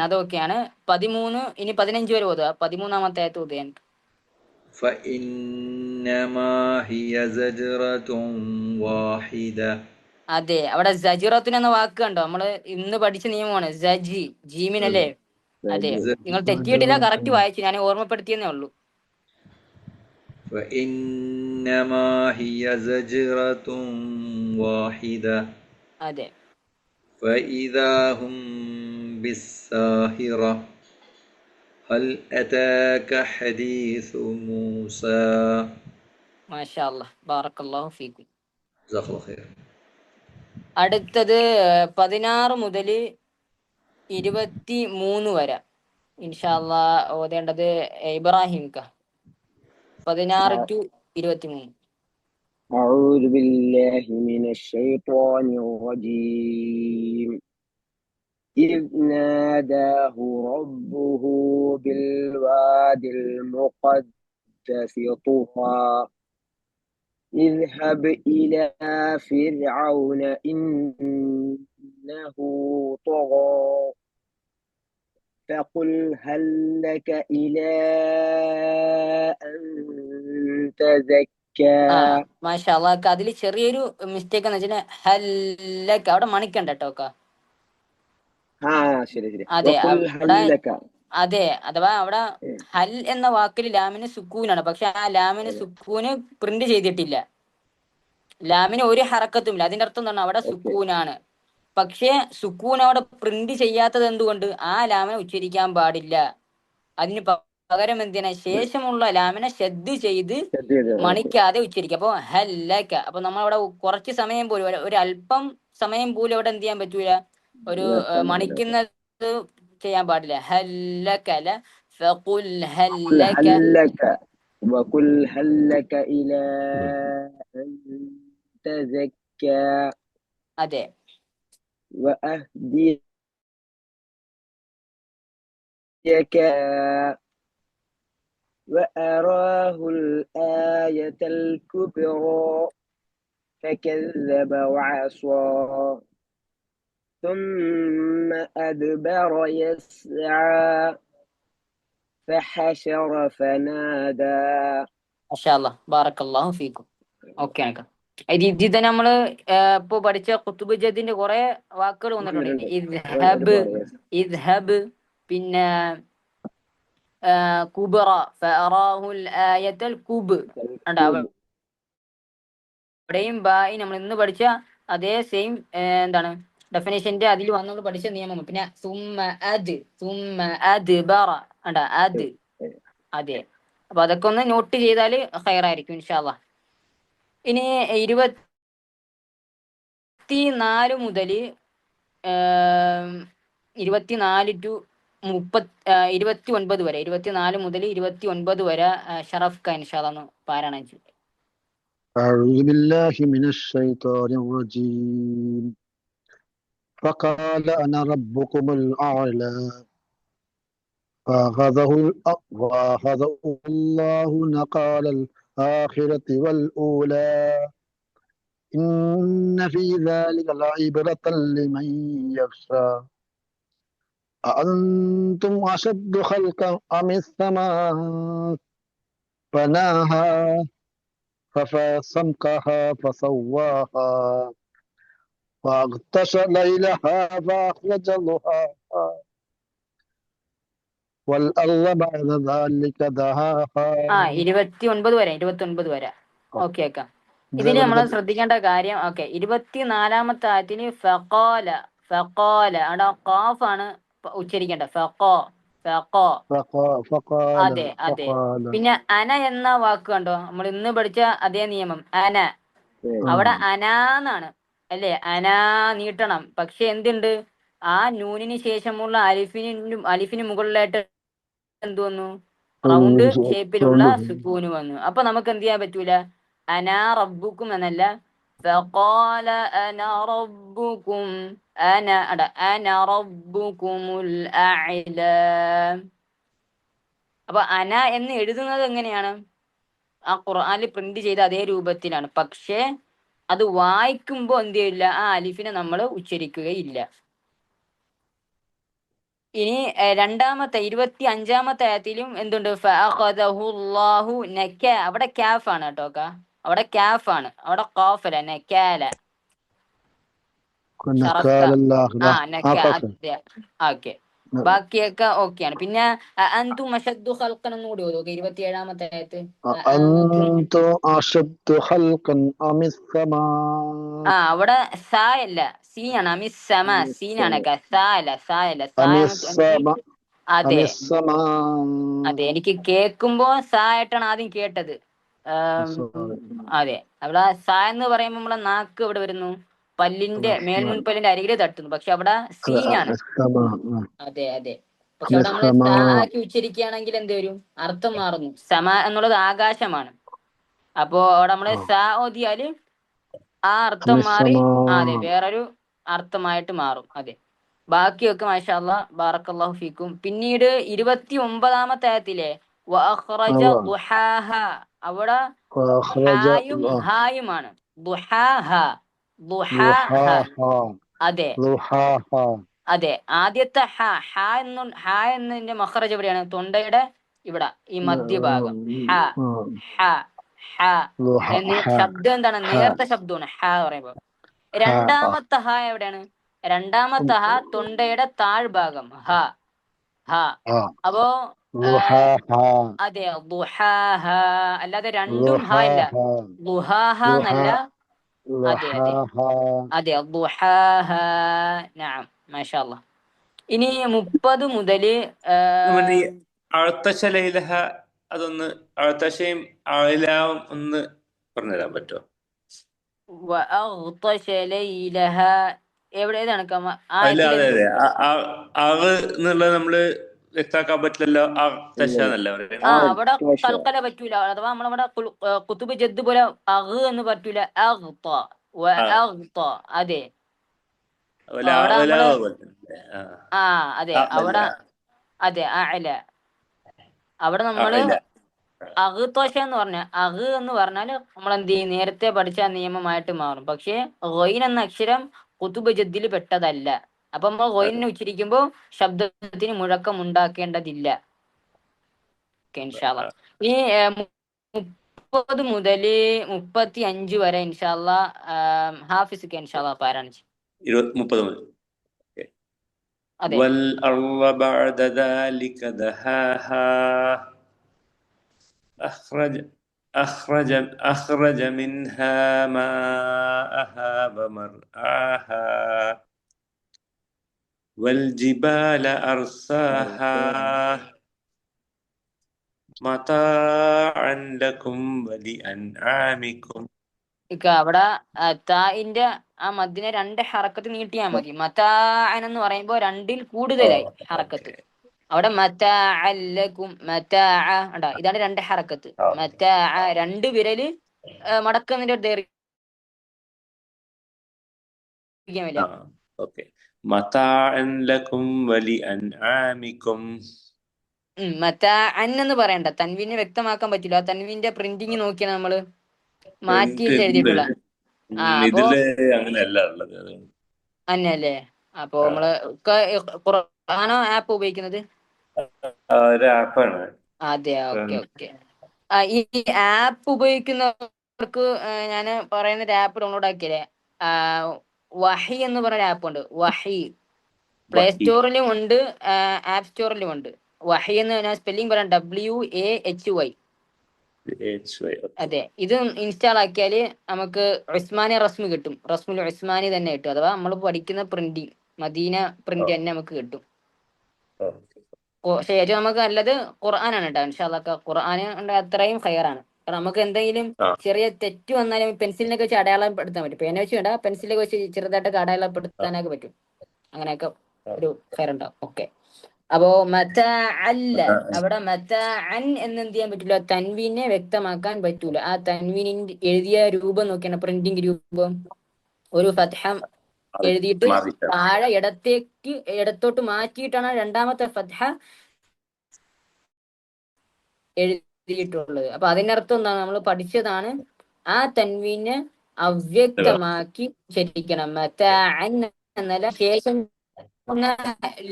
അതൊക്കെയാണ് 13. ഇനി 15 വരെ ഓതുക. 13-ാമത്തെ ആയത്ത് ഓതുക. അതെ, അവിടെ സജിറത്തുൻ എന്ന വാക്ക് കണ്ടോ? നമ്മള് ഇന്ന് പഠിച്ച നിയമമാണ് സജി, ജീമിനല്ലേ? അതെ, നിങ്ങൾ തെറ്റിയിട്ടില്ല, കറക്റ്റ് വായിച്ചു. ഞാൻ ഓർമ്മപ്പെടുത്തിയെന്നേ ഉള്ളൂ. അതെ, മാഷാ അല്ലാഹ്, ബാറക്കല്ലാഹു ഫീക്കും. അടുത്തത് 16 മുതൽ 23 വരെ ഇൻഷാ അല്ലാഹ് ഓതേണ്ടത് ഇബ്രാഹിം. 16 to 23. أعوذ بالله من الشيطان الرجيم. إذ ناداه ربه بالواد المقدس طوى اذهب إلى فرعون إنه طغى فقل هل لك إلى أن تزكى. മാഷാ അല്ലാഹ്. അതിൽ ചെറിയൊരു മിസ്റ്റേക്ക് എന്ന് വെച്ചാൽ ഹല്ലക അവിടെ മണിക്കണ്ട കേട്ടോ. അതെ, അഥവാ അവിടെ ഹൽ എന്ന വാക്കിൽ ലാമിന് സുക്കൂനാണ്. പക്ഷെ ആ ലാമിന് സുക്കൂന് പ്രിന്റ് ചെയ്തിട്ടില്ല. ലാമിന് ഒരു ഹറക്കത്തുമില്ല. അതിന്റെ അർത്ഥം എന്താണ്? അവിടെ സുക്കൂനാണ്. പക്ഷെ സുക്കൂൻ അവിടെ പ്രിന്റ് ചെയ്യാത്തത് എന്തുകൊണ്ട്? ആ ലാമിനെ ഉച്ചരിക്കാൻ പാടില്ല. അതിന് പകരം എന്തിനാ? ശേഷമുള്ള ലാമിനെ ശദ്ദ് ചെയ്ത് മണിക്കാതെ ഉച്ചരിക്കുക. അപ്പൊ ഹല്ലക. അപ്പൊ നമ്മളവിടെ കുറച്ച് സമയം പോലും, ഒരു അല്പം സമയം പോലും അവിടെ എന്ത് ചെയ്യാൻ പറ്റൂല? ഒരു മണിക്കുന്നത് ചെയ്യാൻ പാടില്ല. ഹല്ലക അല്ല, ഫഖുൽ ഹല്ലക വഖുൽ ഹല്ലക ഇലാ അൻ തസക്ക. അതെ, വഅഹ്ദിയക വഅറാഹുൽ ആയതൽ കുബ്റാ ഫകذب വഅസാ ثم أدبر يسعى فحشر فنادى. മാഷാ അല്ലാഹ്, ബാറക്കല്ലാഹു ഫീക്കും. ഓക്കെ. ഇത് തന്നെ നമ്മള് ഇപ്പൊ പഠിച്ച ഖുതുബ് ജദ്ദിന്റെ കുറെ വാക്കുകൾ വന്നിട്ടുണ്ട്. ഇദ്ഹബ്, ഇദ്ഹബ്, പിന്നെ കുബ്റ, ഫഅറാഹുൽ ആയത്തുൽ കുബ്. അവിടെയും ബായി നമ്മൾ ഇന്ന് പഠിച്ച അതേ സെയിം എന്താണ് ഡെഫിനേഷന്റെ അതിൽ വന്നത് പഠിച്ച നിയമം. പിന്നെ സുമ്മ അത് ബറ അത്. അതെ, അപ്പൊ അതൊക്കെ ഒന്ന് നോട്ട് ചെയ്താല് ഹൈറായിരിക്കും ഇൻഷാ അല്ലാഹ്. ഇനി 24 മുതൽ 24 ടു 29 വരെ, 24 മുതൽ 29 വരെ ഷറഫ് ഖാൻ ഇൻഷാ അല്ലാഹ് ഒന്ന് പാരായണം ചെയ്യും. أعوذ بالله من الشيطان الرجيم فقال أنا ربكم الأعلى فأخذه الله نقال الآخرة والأولى إن في ذلك لعبرة لمن يخشى أأنتم أشد خلقا أم السماء بناها فسمكها فسواها وأغطش ليلها فأخرج ضحاها والأرض بعد ذلك دهاها 29 വരെ ഓക്കെ ആക്കാം. ഇതിന് നമ്മൾ ശ്രദ്ധിക്കേണ്ട കാര്യം, ഓക്കെ, 24-ാമത്തെ ആയത്തിന് ഫഖാല അവിടെ ഖാഫ് ആണ് ഉച്ചരിക്കേണ്ടത്. അതെ. പിന്നെ അന എന്ന വാക്ക് കണ്ടോ, നമ്മൾ ഇന്ന് പഠിച്ച അതേ നിയമം അന. അവിടെ അനാന്നാണ് അല്ലേ, അനാ നീട്ടണം. പക്ഷെ എന്തുണ്ട്, ആ നൂനിന് ശേഷമുള്ള അലിഫിന് മുകളിലായിട്ട് എന്ത് വന്നു, റൗണ്ട് ഷേപ്പിലുള്ള സുക്കൂന് വന്നു. അപ്പൊ നമുക്ക് എന്ത് ചെയ്യാൻ പറ്റൂല, അനാ റബ്ബുക്കും എന്നല്ല, ഫഖാല അന റബ്ബുക്കും, അന റബ്ബുക്കുമുൽ അഅ്ല. അപ്പൊ അന എന്ന് എഴുതുന്നത് എങ്ങനെയാണ്, ആ ഖുർആനിൽ പ്രിന്റ് ചെയ്ത അതേ രൂപത്തിലാണ്. പക്ഷേ അത് വായിക്കുമ്പോ എന്ത് ചെയ്യില്ല, ആ അലിഫിനെ നമ്മൾ ഉച്ചരിക്കുകയില്ല. ഇനി 25-ാമത്തെ ആയത്തിലും എന്തുണ്ട്, ഫഅഖദഹുല്ലാഹു നക. അവിടെ കാഫ് ആണ് കേട്ടോ, അവിടെ കാഫ് ആണ്, അവിടെ ഖാഫല്ല, നകാല. ഓക്കെ, ബാക്കിയൊക്കെ ഓക്കെയാണ്. പിന്നെ അൻതും അശദ്ദു ഖൽഖൻ എന്ന് കൂടി ഓതുക, 27-ാമത്തെ ആയത്ത്. അവിടെ സായല്ല, സീനാണ്, അമിസ്സമ, സീനാണ്, സായല്ല. അതെ, എനിക്ക് കേൾക്കുമ്പോ സായിട്ടാണ് ആദ്യം കേട്ടത്. അതെ, അവിടെ സാ എന്ന് പറയുമ്പോ നമ്മളെ നാക്ക് ഇവിടെ വരുന്നു, പല്ലിന്റെ മേൽമുൻപല്ലിന്റെ അരികില് തട്ടുന്നു. പക്ഷെ അവിടെ സീനാണ്. അതെ. പക്ഷെ അവിടെ നമ്മള് സാ ആക്കി ഉച്ചരിക്കുകയാണെങ്കിൽ എന്ത് വരും, അർത്ഥം മാറുന്നു. സമ എന്നുള്ളത് ആകാശമാണ്. അപ്പോ അവിടെ നമ്മള് സാ ഓതിയാല് ആ അർത്ഥം മാറി അതെ വേറൊരു അർത്ഥമായിട്ട് മാറും. അതെ, ബാക്കിയൊക്കെ മാഷാ അല്ലാഹ് ബാറക്കല്ലാഹു ഫീക്കും. പിന്നീട് 29-ാമത്തെ ആയത്തിലെ വഅഖ്റജ ദുഹാഹ, അവിടെ ഹായും ഹായുമാണ്, ദുഹാഹ. അതെ, ആദ്യത്തെ ഹ എന്നതിന്റെ മഖ്റജ് എവിടെയാണ്, തൊണ്ടയുടെ ഇവിടെ ഈ മധ്യഭാഗം. ശബ്ദം എന്താണ്, നേർത്ത ശബ്ദമാണ് ഹ പറയുമ്പോ. രണ്ടാമത്തെ ഹ എവിടെയാണ്, രണ്ടാമത്തെ ഹ തൊണ്ടയുടെ താഴ്ഭാഗം, ഹ. അപ്പോ അതെ, ദുഹാഹ, അല്ലാതെ രണ്ടും ഹ അല്ല, ദുഹാഹ എന്നല്ല. അതെ, ദുഹാഹ. നഅം, മാഷാ അല്ലാഹ്. ഇനി 30 മുതല് അഴത്തശലൈലഹ, അതൊന്ന് അഴത്തശയും അഴലാവും ഒന്ന് പറഞ്ഞുതരാൻ പറ്റുമോ? ഏതാണ് അതെ അവ് എന്നുള്ളത് നമ്മള് വ്യക്താക്കാൻ പറ്റില്ലല്ലോ, അഴത്തശ എന്നല്ല പറയുന്നത്. അവിടെ കൽക്കല പറ്റൂല. അഥവാ നമ്മളവിടെ കുത്തുബ് ജദ് പോലെ അഹ് എന്ന് പറ്റൂല, അതെ. അവിടെ നമ്മള് അവിടെ അതെ അഅല, അവിടെ നമ്മള് അഹ്തോഷ എന്ന് പറഞ്ഞ അഹ് എന്ന് പറഞ്ഞാൽ നമ്മൾ എന്ത് ചെയ്യും, നേരത്തെ പഠിച്ച നിയമമായിട്ട് മാറും. പക്ഷേ ഗൈൻ എന്ന അക്ഷരം കുതുബ് ജദ്ദിൽ പെട്ടതല്ല. അപ്പൊ നമ്മൾ ഗൈനെ ഉച്ചരിക്കുമ്പോൾ ശബ്ദത്തിന് മുഴക്കം ഉണ്ടാക്കേണ്ടതില്ല. ഇൻഷാ അല്ലാഹ്. ഈ 30 മുതൽ 35 വരെ ഇൻഷാല്ല ഹാഫിസ്ക്ക് ഇൻഷാല്ല പാരായണം ചെയ്യും. 30 മുതൽ. അതെ. والأرض بعد ذلك دحاها أخرج منها ماءها ومرعاها والجبال أرساها متاعا لكم ولأنعامكم. അവിടെ താഇന്റെ ആ മദ്ദിനെ 2 ഹറക്കത്ത് നീട്ടിയാൽ മതി. മതാഅൻ എന്ന് പറയുമ്പോൾ 2ൽ കൂടുതലായി ഹറക്കത്ത്. അവിടെ മതാഅല്ലക്കും മതാഅ ഉണ്ടാ, ഇതാണ് 2 ഹറക്കത്ത്. മതാഅ 2 വിരല് മടക്കുന്നതിന്റെ ദൈർഘ്യമില്ല. മതാഅൻ ലക്കും വലിഅൻആമിക്കും. മതാഅൻ എന്ന് പറയണ്ട, തൻവീനെ വ്യക്തമാക്കാൻ പറ്റില്ല. തൻവീന്റെ പ്രിന്റിങ് നോക്കിയാൽ നമ്മള് മാറ്റിയിട്ട് എഴുതിയിട്ടുള്ള ഇതില് അങ്ങനെയല്ല ഉള്ളത് അന്നല്ലേ. അപ്പൊ നമ്മള് ഖുർആനോ ആപ്പ് ഉപയോഗിക്കുന്നത്? ഒരു ആപ്പാണ്. അതെ, ഓക്കെ ഓക്കെ. ഈ ആപ്പ് ഉപയോഗിക്കുന്നവർക്ക് ഞാൻ പറയുന്ന ഒരു ആപ്പ് ഡൗൺലോഡ് ആക്കിയല്ലേ, വഹി എന്ന് പറയുന്ന ആപ്പ് ഉണ്ട്. വഹി പ്ലേ സ്റ്റോറിലും ഉണ്ട്, ആപ്പ് സ്റ്റോറിലും ഉണ്ട്. വഹി എന്ന് ഞാൻ സ്പെല്ലിംഗ് പറയാം, WAHY. അതെ, ഇത് ഇൻസ്റ്റാൾ ആക്കിയാല് നമുക്ക് ഉസ്മാനി റസ്മ് കിട്ടും. റസ്മുൽ ഉസ്മാനി തന്നെ കിട്ടും. അഥവാ നമ്മൾ പഠിക്കുന്ന പ്രിന്റിങ് മദീന പ്രിന്റ് തന്നെ നമുക്ക് കിട്ടും. ശേഷം നമുക്ക് നല്ലത് ഖുർആനാണ് കേട്ടോ. ഇൻഷാല്ലാ ഖുർആൻ അത്രയും ഹയറാണ്. കാരണം നമുക്ക് എന്തെങ്കിലും ചെറിയ തെറ്റ് വന്നാലും പെൻസിലിനൊക്കെ വെച്ച് അടയാളപ്പെടുത്താൻ പറ്റും. പേന വെച്ച് വേണ്ട, പെൻസിലൊക്കെ വെച്ച് ചെറുതായിട്ടൊക്കെ അടയാളപ്പെടുത്താനൊക്കെ പറ്റും. അങ്ങനെയൊക്കെ ഒരു ഹയർ ഉണ്ടാവും. ഓക്കെ. അപ്പോ മതഅല്ല, അവിടെ മതഅൻ എന്ന് എന്ത് ചെയ്യാൻ പറ്റില്ല, തൻവീനെ വ്യക്തമാക്കാൻ പറ്റൂല. ആ തൻവീനിന്റെ എഴുതിയ രൂപം നോക്കിയാണ്, പ്രിന്റിംഗ് രൂപം. ഒരു ഫത്ഹ എഴുതിയിട്ട് താഴെ ഇടത്തോട്ട് മാറ്റിയിട്ടാണ് 2ാമത്തെ ഫത്ഹ എഴുതിയിട്ടുള്ളത്. അപ്പൊ അതിനർത്ഥം എന്താണ്, നമ്മൾ പഠിച്ചതാണ് ആ തൻവീനെ അവ്യക്തമാക്കി ഉച്ചരിക്കണം. മതഅൻ എന്നല്ല, ശേഷം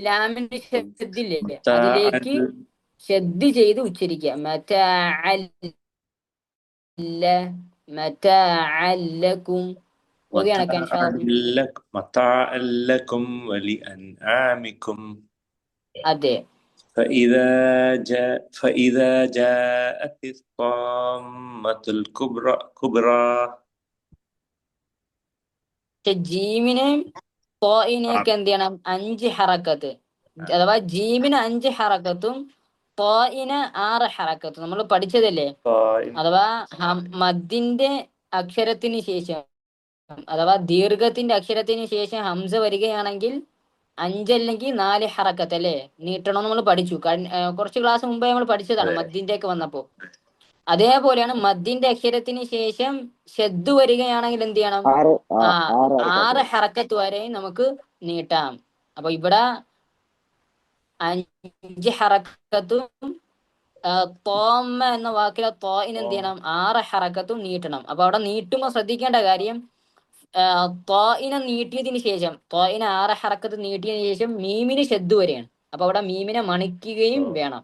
ലാമിന്റെ ഷദ്ദില്ലേ, അതിലേക്ക് ഷദ്ദ് ചെയ്ത് ഉച്ചരിക്കുക. മതഅല്ലക്കും അതെ. فإذا جاءت الطامة الكبرى. ജീമിനെ തോയിനെയൊക്കെ എന്ത് ചെയ്യണം, 5 ഹറക്കത്ത്. അഥവാ ജീമിന് 5 ഹറക്കത്തും തോയിന് 6 ഹറക്കത്തും നമ്മൾ പഠിച്ചതല്ലേ. അഥവാ മദ്ദിന്റെ അക്ഷരത്തിന് ശേഷം, അഥവാ ദീർഘത്തിന്റെ അക്ഷരത്തിന് ശേഷം ഹംസ വരികയാണെങ്കിൽ 5 അല്ലെങ്കിൽ 4 ഹറക്കത്ത് അല്ലേ നീട്ടണം. നമ്മൾ പഠിച്ചു, കുറച്ച് ക്ലാസ് മുമ്പേ നമ്മൾ പഠിച്ചതാണ് മദ്ദിന്റെ ഒക്കെ വന്നപ്പോ. അതേപോലെയാണ് മദ്ദിന്റെ അക്ഷരത്തിന് ശേഷം ഷദ്ദ് വരികയാണെങ്കിൽ എന്ത് ചെയ്യണം, 6 ഹറക്കത്ത് വരെ നമുക്ക് നീട്ടാം. അപ്പൊ ഇവിടെ 5 ഹറക്കത്തും തോമ്മ എന്ന വാക്കിലെ തോയിന് എന്ത് ചെയ്യണം, 6 ഹറക്കത്തും നീട്ടണം. അപ്പൊ അവിടെ നീട്ടുമ്പോൾ ശ്രദ്ധിക്കേണ്ട കാര്യം, തോയിനെ നീട്ടിയതിന് ശേഷം, തോയിനെ 6 ഹറക്കത്ത് നീട്ടിയതിനു ശേഷം മീമിന് ഷദ്ദ് വരെയാണ്. അപ്പൊ അവിടെ മീമിനെ മണിക്കുകയും വേണം.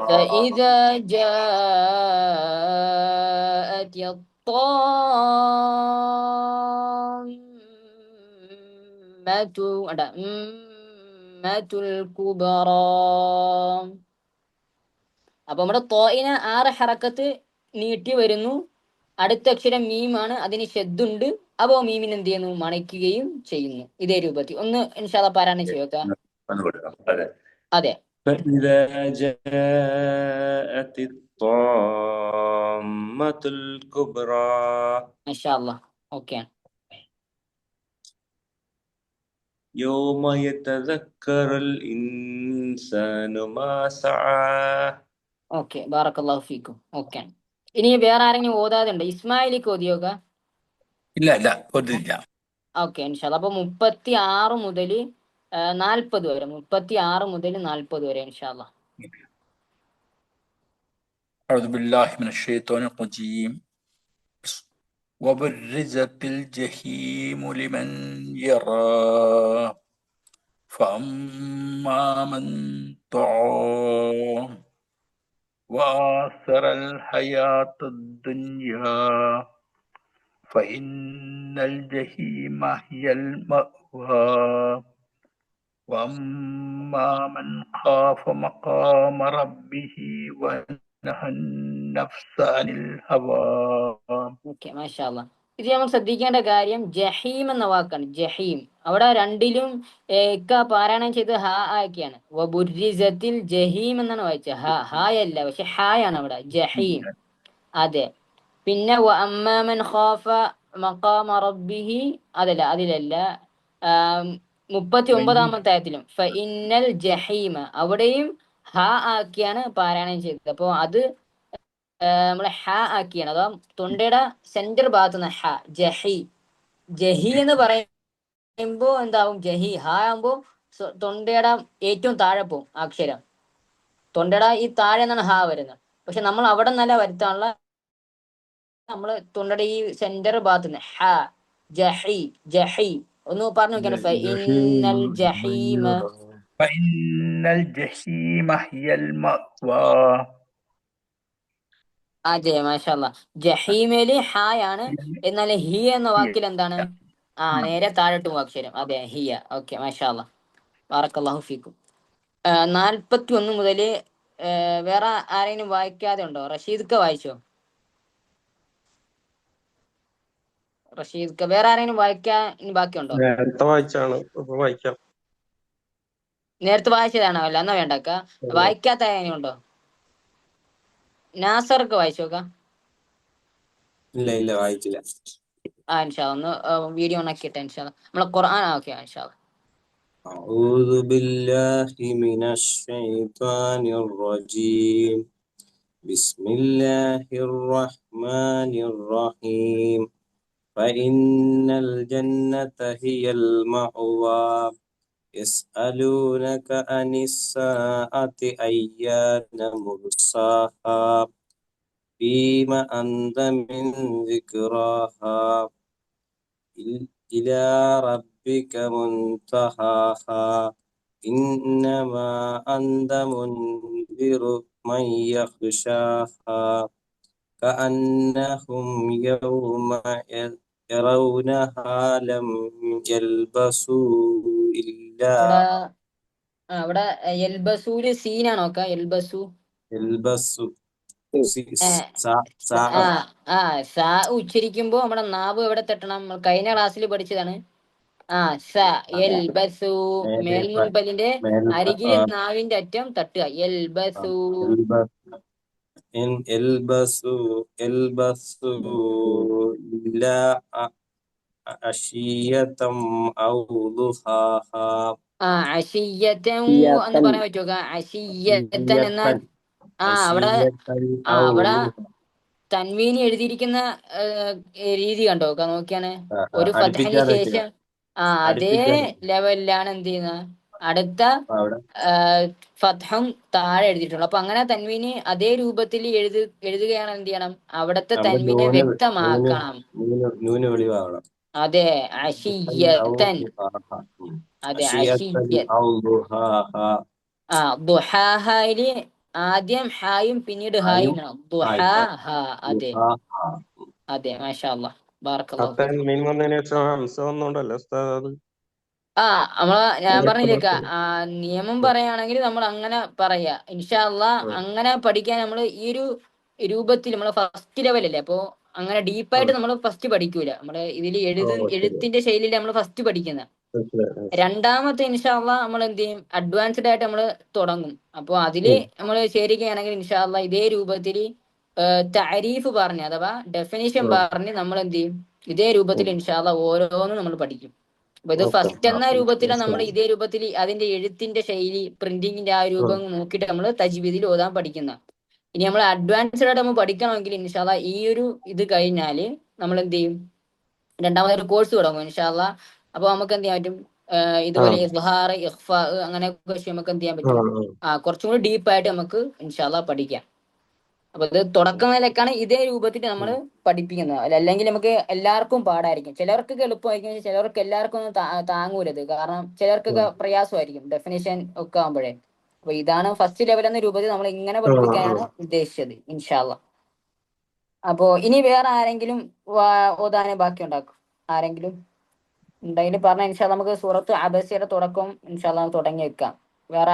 فإذا جاءت الطامة الكبرى. അപ്പൊ നമ്മുടെ തോയിന് 6 ഹറക്കത്ത് നീട്ടി വരുന്നു. അടുത്ത അക്ഷരം മീമാണ്, അതിന് ഷദ്ദുണ്ട്. അപ്പോ മീമിന് എന്ത് ചെയ്യുന്നു, മണിക്കുകയും ചെയ്യുന്നു. ഇതേ രൂപത്തിൽ ഒന്ന് ഇൻഷാല്ലാ പാരായണം ചെയ്യുക. അതെ. فإذا جاءت الطامة الكبرى. മാഷാഅല്ലാഹ്. ഓക്കെ. يوم يتذكر الإنسان ما سعى. ഓക്കെ, ബാറക്കല്ലാഹു ഫീക്കും. ഓക്കെ. ഇനി വേറെ ആരെങ്കിലും ഓതാതുണ്ട്? ഇസ്മായിലിക്ക് ഓതിയോക? ഇല്ല ഓതില്ല. ഓക്കെ, ഇൻഷാല്ലാ. അപ്പൊ 36 മുതൽ 40 വരെ, 36 മുതൽ 40 വരെ ഇൻഷാല്ലാ. أعوذ بالله من الشيطان الرجيم. وبرزت الجحيم لمن يرى فأما من طغى وآثر الحياة الدنيا فإن الجحيم هي المأوى وأما من خاف مقام ربه ونهى النفس عن الهوى. ഓക്കെ, മാഷാല്ല. ഇത് നമ്മൾ ശ്രദ്ധിക്കേണ്ട കാര്യം ജഹീം എന്ന വാക്കാണ്. ജഹീം അവിടെ രണ്ടിലും ഇക്ക പാരായണം ചെയ്ത് ഹ ആക്കിയാണ്. വബുരിസത്തിൽ ജഹീം എന്നാണ് വായിച്ചത്. ഹായല്ല, പക്ഷെ ഹായാണ് അവിടെ. ജഹീം. അതെ. പിന്നെ അമ്മാമൻ ഖാഫ മഖാമ റബ്ബിഹി അതിലല്ല. 39-ാമത്തെ ആയത്തിലും ഫഇന്നൽ ജഹീമ അവിടെയും ഹ ആക്കിയാണ് പാരായണം ചെയ്തത്. അപ്പൊ അത് നമ്മളെ ഹ ആക്കിയാണ്. അഥവാ തൊണ്ടയുടെ സെന്റർ ഭാഗത്ത് നിന്ന് ഹ. ജഹി എന്ന് പറയുമ്പോ എന്താവും? ജഹി. ഹ ആകുമ്പോ തൊണ്ടയുടെ ഏറ്റവും താഴെ പോവും അക്ഷരം. തൊണ്ടയുടെ ഈ താഴെ നിന്നാണ് ഹ വരുന്നത്. പക്ഷെ നമ്മൾ അവിടെ നിന്നല്ല വരുത്താനുള്ള, നമ്മള് തൊണ്ടയുടെ ഈ സെന്റർ ഭാഗത്ത് നിന്ന് ഹ. ജഹി. ഒന്ന് പറഞ്ഞു നോക്കിയാണ്. ഫഇന്നൽ ജഹീമ. فإن الجحيم هي المأوى. അതെ, മാഷാല്ലാ. ജഹീമില് ഹായാണ്, എന്നാൽ ഹി എന്ന വാക്കിൽ എന്താണ്? നേരെ താഴോട്ട് പോകും അക്ഷരം. അതെ, ഹിയ. ഓക്കെ, മാഷാല്ലാ. ബാറക്കല്ലാഹു ഫീക്കും. 41 മുതല് വേറെ ആരെങ്കിലും വായിക്കാതെ ഉണ്ടോ? റഷീദ്ക്ക വായിച്ചോ? റഷീദ്ക്ക വേറെ ആരെങ്കിലും വായിക്കാൻ ബാക്കിയുണ്ടോ? നേരത്തെ വായിച്ചാണ്, ഇപ്പൊ വായിക്കാം. നേരത്തെ വായിച്ചതാണോ? അല്ല, എന്നാ വേണ്ടക്ക. വായിക്കാത്ത ആരെങ്കിലും ഉണ്ടോ? നാസർക്ക് വായിച്ചോക്ക. ഇല്ല വായിച്ചില്ല. ഇൻഷാ ഒന്ന് വീഡിയോ ഓണാക്കിട്ടെ. ഇൻഷാ നമ്മളെ ഖുർആൻ. ഓക്കെ, ഇൻഷാ. أعوذ بالله من الشيطان الرجيم. بسم الله الرحمن الرحيم. فإن الجنة هي المأوى. يسألونك عن الساعة أيان مرساها. فيما أنت من ذكراها. إلى ربك منتهاها. إنما أنت منذر من يخشاها. كأنهم يوم يرونها لم يلبسوا إلا അവിടെ എൽബസൂല് സീനാണോക്ക? يلبسوا സാ ഉച്ചരിക്കുമ്പോ നമ്മുടെ നാവ് എവിടെ തട്ടണം? നമ്മൾ കഴിഞ്ഞ ക്ലാസ്സിൽ പഠിച്ചതാണ്. എൽബസു. മേൽമുൻപല്ലിന്റെ അരികിൽ നാവിന്റെ അറ്റം തട്ടുക. എൽബസു. إلا عشية أو ضحاها. അശിയ്യത്തൻ എന്ന് പറയാൻ പറ്റുക. അശിയ്യത്തൻ എന്നാൽ അവിടെ തൻവീനി എഴുതിയിരിക്കുന്ന രീതി കണ്ടോ? നോക്കിയാണ്. ഒരു ഫത്ഹന് ശേഷം അതേ ലെവലിലാണ് എന്ത് ചെയ്യുന്നത്, അടുത്ത ഫത്ഹും താഴെ എഴുതിയിട്ടുള്ളു. അപ്പൊ അങ്ങനെ തൻവീന് അതേ രൂപത്തിൽ എഴുതുകയാണ്. എന്ത് ചെയ്യണം? അവിടത്തെ തൻവീനെ വ്യക്തമാക്കണം. അതെ, അശിയ്യത്തൻ. അതെ, ദുഹാഹയില് ആദ്യം ഹായും പിന്നീട് ഹായും. ദുഹാഹ. അതെ, മാഷാ അല്ലാഹ്. ബാറക്കല്ലാഹു ഫീക്കും. മീൻ വന്നതിന് ശേഷം ഹംസ വന്നോണ്ടല്ലേ ഉസ്താദ്? ഞാൻ പറഞ്ഞില്ലേക്ക, നിയമം പറയുകയാണെങ്കിൽ നമ്മൾ അങ്ങനെ പറയാ. ഇൻഷാ അല്ലാഹ് അങ്ങനെ പഠിക്കാൻ നമ്മൾ ഈ ഒരു രൂപത്തിൽ നമ്മൾ ഫസ്റ്റ് ലെവലല്ലേ. അപ്പൊ അങ്ങനെ ഡീപ്പായിട്ട് നമ്മൾ ഫസ്റ്റ് പഠിക്കൂല. നമ്മള് ഇതിൽ എഴുത്തിന്റെ ശൈലിയിൽ നമ്മൾ ഫസ്റ്റ് പഠിക്കുന്ന. രണ്ടാമത്തെ ഇൻഷാ അല്ലാഹ് നമ്മൾ എന്ത് ചെയ്യും? അഡ്വാൻസ്ഡ് ആയിട്ട് നമ്മൾ തുടങ്ങും. അപ്പൊ അതില് നമ്മൾ ചേരുകയാണെങ്കിൽ ഇൻഷാ അല്ലാഹ് ഇതേ രൂപത്തിൽ തഅരീഫ് പറഞ്ഞ് അഥവാ ഡെഫിനിഷൻ പറഞ്ഞ് നമ്മൾ എന്ത് ചെയ്യും? ഇതേ രൂപത്തിൽ ഇൻഷാ അല്ലാഹ് ഓരോന്നും നമ്മൾ പഠിക്കും. അപ്പൊ ഇത് ഫസ്റ്റ് എന്ന രൂപത്തിലാണ് നമ്മൾ ഇതേ രൂപത്തിൽ അതിന്റെ എഴുത്തിന്റെ ശൈലി, പ്രിന്റിങ്ങിന്റെ ആ രൂപം നോക്കിയിട്ട് നമ്മൾ തജ്വീദിൽ ഓതാൻ പഠിക്കുന്ന. ഇനി നമ്മൾ അഡ്വാൻസ്ഡ് ആയിട്ട് നമ്മൾ പഠിക്കണമെങ്കിൽ ഇൻഷാ അല്ലാഹ് ഈ ഒരു ഇത് കഴിഞ്ഞാല് നമ്മൾ എന്ത് ചെയ്യും? രണ്ടാമതൊരു കോഴ്സ് തുടങ്ങും ഇൻഷാ അല്ലാഹ്. അപ്പൊ നമുക്ക് എന്ത് ചെയ്യാൻ പറ്റും? ഇതുപോലെ ഇസ്ഹാർ, ഇഖ്ഫാ അങ്ങനെ നമുക്ക് എന്ത് ചെയ്യാൻ പറ്റും? കുറച്ചും കൂടി ഡീപ്പായിട്ട് നമുക്ക് ഇൻഷാ അല്ലാഹ് പഠിക്കാം. അപ്പൊ ഇത് തുടക്കം നിലക്കാണ് ഇതേ രൂപത്തിൽ നമ്മൾ പഠിപ്പിക്കുന്നത്. അല്ലെങ്കിൽ നമുക്ക് എല്ലാവർക്കും പാടായിരിക്കും. ചിലർക്കൊക്കെ എളുപ്പമായിരിക്കും, ചിലർക്ക് എല്ലാവർക്കും ഒന്നും താങ്ങൂലത്. കാരണം ചിലർക്കൊക്കെ പ്രയാസമായിരിക്കും ഡെഫിനേഷൻ ഒക്കെ ആകുമ്പോഴേ. അപ്പൊ ഇതാണ് ഫസ്റ്റ് ലെവൽ എന്ന രൂപത്തിൽ നമ്മൾ ഇങ്ങനെ പഠിപ്പിക്കാനാണ് ഉദ്ദേശിച്ചത് ഇൻഷാ അള്ളാ. അപ്പോ ഇനി വേറെ ആരെങ്കിലും ഓതാനെ ബാക്കി ഉണ്ടാക്കും? ആരെങ്കിലും ഉണ്ടെങ്കിൽ പറഞ്ഞ ഇൻഷാ അള്ളാ നമുക്ക് സൂറത്ത് അബസയുടെ തുടക്കം ഇൻഷാ അള്ളാ തുടങ്ങി വെക്കാം. വേറെ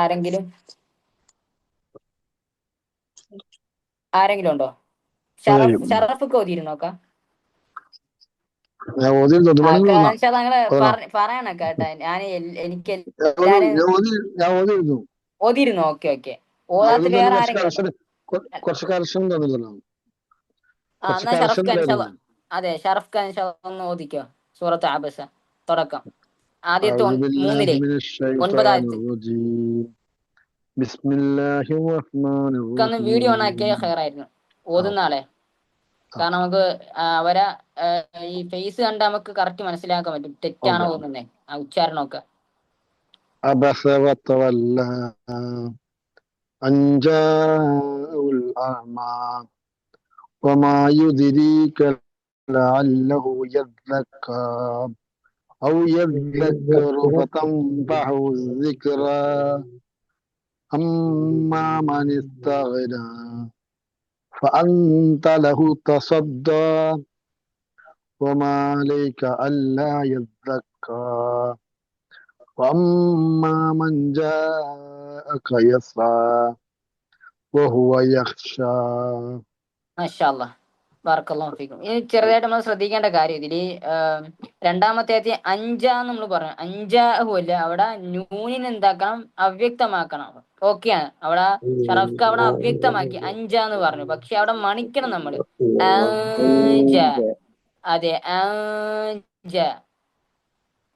ആരെങ്കിലും ഉണ്ടോ? ഷറഫൊക്കെ ഓതിയിരുന്നോക്കാം. ഞാൻ ഓതിയിരുന്നു, തുടങ്ങുന്ന നിങ്ങള് പറയണം കേട്ടാ. എനിക്ക് എല്ലാരും ഞാൻ ഓതിയിരുന്നു. ഓതിയിരുന്നോ? Okay okay. ഓതാത്ത വേറെ ആരെങ്കിലും ഉണ്ടോ? കുറച്ച് കർശനം തന്നില്ല. എന്നാ ഷറഫ് ഖാൻ അതെ ഷറഫ് ഖാൻ ഒന്ന് ഓദിക്കോ സൂറത്ത് അബസ തുടക്കം. ആദ്യത്തെ 9 വീഡിയോ ഓൺ ആക്കിയ ഹെയറായിരുന്നു ഓതുന്ന ആളെ. കാരണം നമുക്ക് അവരെ ഈ ഫേസ് കണ്ട് നമുക്ക് കറക്റ്റ് മനസ്സിലാക്കാൻ പറ്റും തെറ്റാണോ ഓതുന്നേ ആ ഉച്ചാരണമൊക്കെ. അബസ വതവല്ല അൻജാഉൽ അഅമാ വമാ യുദ്രീക ലഅല്ലഹു യദ്ദക്കാ ഔ യദ്ദക്കറു ഫതൻഫഅഹു الذിക്റാ അമ്മാ മൻ ഇസ്തഗ്നാ فأنت له تصدى وما عليك ألا يزكى وأما من جاءك يسعى وهو يخشى. മാഷാ അല്ലാഹ് ബറക്കല്ലാഹു ഫീക്കും. ഇനി ചെറുതായിട്ട് നമ്മൾ ശ്രദ്ധിക്കേണ്ട കാര്യം ഇതില് രണ്ടാമത്തെ അഞ്ചാന്ന് നമ്മൾ പറഞ്ഞു. അഞ്ചാഹുല്ല അവിടെ നൂനിന് എന്താക്കണം? അവ്യക്തമാക്കണം. ഓക്കെയാണ്. അവിടെ ഷറഫ്ക്ക് അവിടെ അവ്യക്തമാക്കി അഞ്ചാന്ന് പറഞ്ഞു. പക്ഷെ അവിടെ മണിക്കണം നമ്മള്. അതെ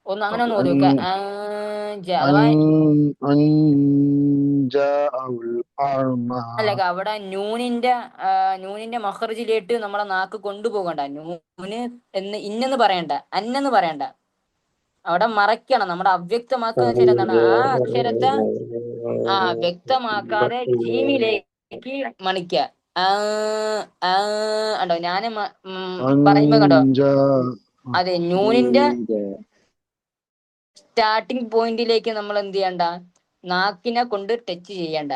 ഒന്ന് അങ്ങനെ ഒന്ന് ഓതി വെക്ക. അല്ല അവിടെ നൂനിന്റെ മഖ്റജിലേട്ട് നമ്മളെ നാക്ക് കൊണ്ടുപോകണ്ട. നൂന് ഇന്നെന്ന് പറയണ്ട, അന്നെന്ന് പറയണ്ട. അവിടെ മറയ്ക്കണം. നമ്മുടെ അവ്യക്തമാക്കുക വെച്ചാൽ എന്താണ്? ആ അക്ഷരത്തെ വ്യക്തമാക്കാതെ ജീമിലേക്ക് മണിക്ക. ഉണ്ടോ? ഞാന് പറയുമ്പോ കണ്ടോ? അതെ നൂനിന്റെ സ്റ്റാർട്ടിങ് പോയിന്റിലേക്ക് നമ്മൾ എന്ത് ചെയ്യണ്ട? നാക്കിനെ കൊണ്ട് ടച്ച് ചെയ്യണ്ട.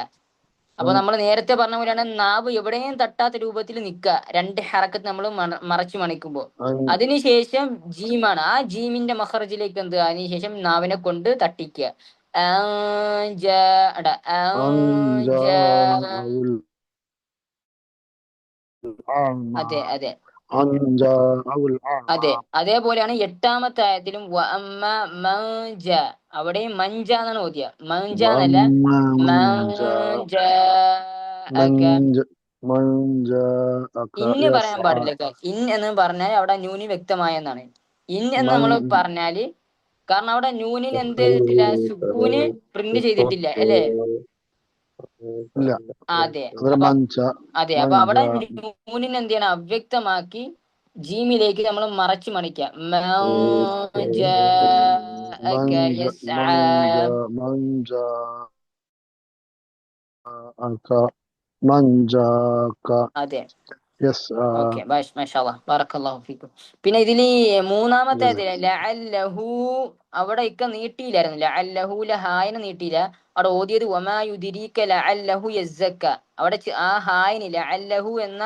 അപ്പൊ നമ്മൾ നേരത്തെ പറഞ്ഞ പോലെയാണ് നാവ് എവിടെയും തട്ടാത്ത രൂപത്തിൽ നിൽക്കുക. രണ്ട് ഹറക്കത്ത് നമ്മൾ മറച്ചു മണിക്കുമ്പോ. അതിനുശേഷം ജീമാണ്. ആ ജീമിന്റെ മഖറജിലേക്ക് എന്ത്? അതിനുശേഷം നാവിനെ കൊണ്ട് തട്ടിക്കുക. അതെ അതെ അതെ. അതേപോലെയാണ് എട്ടാമത്തെ ആയത്തിലും അവിടെയും മഞ്ച എന്നാണ് ഓതിയ. മഞ്ച എന്നല്ല ഇന്ന് പറയാൻ പാടില്ല. ഇൻ എന്ന് പറഞ്ഞാൽ അവിടെ നൂനി വ്യക്തമായെന്നാണ്. ഇൻ എന്ന് നമ്മൾ പറഞ്ഞാല് കാരണം അവിടെ നൂനിന് എന്ത് ചെയ്തിട്ടില്ല? സുക്കൂന് പ്രിന്റ് ചെയ്തിട്ടില്ല അല്ലേ? അതെ അതെ. അപ്പൊ അവിടെ നൂനിന് എന്ത് ചെയ്യണം? അവ്യക്തമാക്കി ജീമിലേക്ക് നമ്മൾ മറച്ചു മണിക്കാം. അതെ ഓക്കെ. പിന്നെ ഇതില് മൂന്നാമത്തെ ലഅല്ലഹു അവിടെ ഇക്ക നീട്ടിയില്ലായിരുന്നു. ലഅല്ലഹു ഹായിനെ നീട്ടിയില്ല. അവിടെ ഓതിയത് വമാ യുദ്രീക ലഅല്ലഹു യസ്സക്ക. അവിടെ ആ ഹായിന് ലഅല്ലഹു എന്ന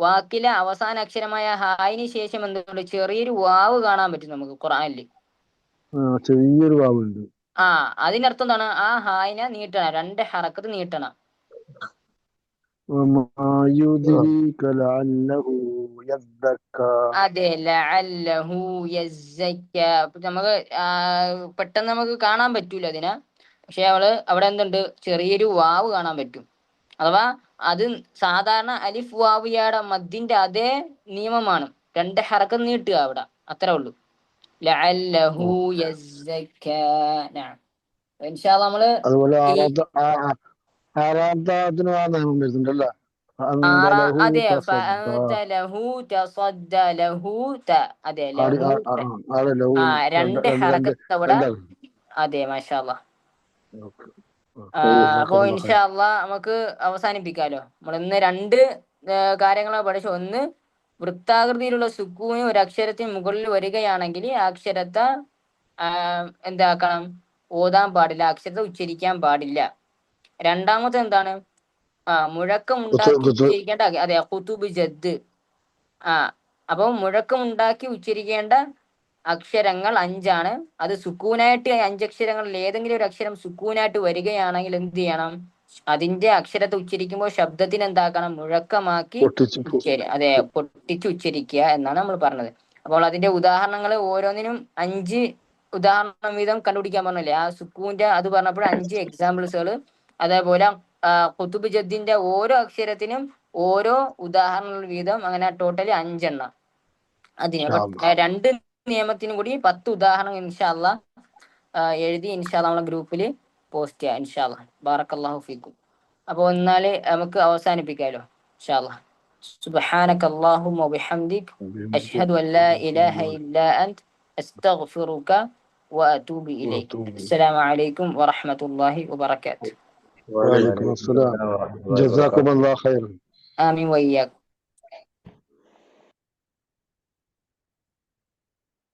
വാക്കിലെ അവസാന അക്ഷരമായ ഹായിന് ശേഷം എന്തുകൊണ്ട് ചെറിയൊരു വാവ് കാണാൻ പറ്റും നമുക്ക് ഖുർആനില്. ചെറിയൊരു വാവുണ്ട്. അതിനർത്ഥം എന്താണ്? ആ ഹായിനെ നീട്ടണം, രണ്ട് ഹറക്കത്ത് നീട്ടണം. അതെ ലഅല്ലഹു യസ്സക്ക. നമുക്ക് പെട്ടെന്ന് നമുക്ക് കാണാൻ പറ്റൂല അതിനെ. പക്ഷെ അവിടെ എന്തുണ്ട്? ചെറിയൊരു വാവ് കാണാൻ പറ്റും. അഥവാ അത് സാധാരണ അലിഫ് വാവിയുടെ മദ്ദിന്റെ അതേ നിയമമാണ്. രണ്ട് ഹറക്കത്ത് നീട്ടുക അവിടെ, അത്രേ ഉള്ളൂ. ലഅല്ലഹു യസ്സക്ക. ഇൻഷാ അല്ലാഹ് നമ്മള് അതെ രണ്ട് ഹറക്കത്ത് അവിടെ. അതെ മാഷാ അല്ലാഹ്. അപ്പൊ ഇൻഷാ അല്ലാഹ് നമുക്ക് അവസാനിപ്പിക്കാലോ. നമ്മൾ ഇന്ന് രണ്ട് കാര്യങ്ങളാണ് പഠിച്ചു. ഒന്ന്, വൃത്താകൃതിയിലുള്ള സുക്കൂന് ഒരു അക്ഷരത്തിന് മുകളിൽ വരികയാണെങ്കിൽ ആ അക്ഷരത്തെ എന്താക്കണം? ഓതാൻ പാടില്ല, അക്ഷരത്തെ ഉച്ചരിക്കാൻ പാടില്ല. രണ്ടാമത്തെ എന്താണ്? മുഴക്കം ഉണ്ടാക്കി കുത്തു ഉച്ചരിക്കേണ്ട അതെ ഖുതുബ് ജദ്. അപ്പൊ മുഴക്കം ഉണ്ടാക്കി ഉച്ചരിക്കേണ്ട അക്ഷരങ്ങൾ 5 അത് സുക്കൂനായിട്ട് 5 അക്ഷരങ്ങളിൽ ഏതെങ്കിലും ഒരു അക്ഷരം സുക്കൂനായിട്ട് വരികയാണെങ്കിൽ എന്ത് ചെയ്യണം? അതിന്റെ അക്ഷരത്തെ ഉച്ചരിക്കുമ്പോൾ ശബ്ദത്തിന് എന്താക്കണം? മുഴക്കമാക്കി പൊട്ടിച്ചു അതെ പൊട്ടിച്ച് ഉച്ചരിക്കുക എന്നാണ് നമ്മൾ പറഞ്ഞത്. അപ്പോൾ അതിന്റെ ഉദാഹരണങ്ങൾ ഓരോന്നിനും 5 ഉദാഹരണം വീതം കണ്ടുപിടിക്കാൻ പറഞ്ഞല്ലേ. ആ സുക്കൂന്റെ അത് പറഞ്ഞപ്പോൾ 5 എക്സാമ്പിൾസുകൾ. അതേപോലെ ഖുതുബ് ജദ്ദിന്റെ ഓരോ അക്ഷരത്തിനും ഓരോ ഉദാഹരണങ്ങൾ വീതം, അങ്ങനെ ടോട്ടലി 5 അതിന്. അപ്പൊ 2 നിയമത്തിനും കൂടി 10 ഉദാഹരണം ഇൻഷാ അല്ലാഹ് എഴുതി ഇൻഷാ അല്ലാഹ് നമ്മളെ ഗ്രൂപ്പിൽ പോസ്റ്റ് ചെയ്യാം ഇൻഷാ അല്ലാഹ്. ബാറക്കല്ലാഹു ഫീക്കും. അപ്പോൾ എന്നാല് നമുക്ക് അവസാനിപ്പിക്കാലോ ഇൻഷാ അല്ലാഹ്. സുബ്ഹാനക അല്ലാഹുമ്മ വബിഹംദിക് അഷ്ഹദു അൻ ലാ ഇലാഹ ഇല്ലാ അൻത അസ്തഗ്ഫിറുക വഅതൂബു ഇലൈക്. അസ്സലാമു അലൈക്കും വറഹ്മത്തുള്ളാഹി വബറകാതുഹു. വഅലൈക്കും അസ്സലാം. ജസാക്കുമുല്ലാഹു ഖൈറൻ. ആമീൻ വയ്യാക്കും.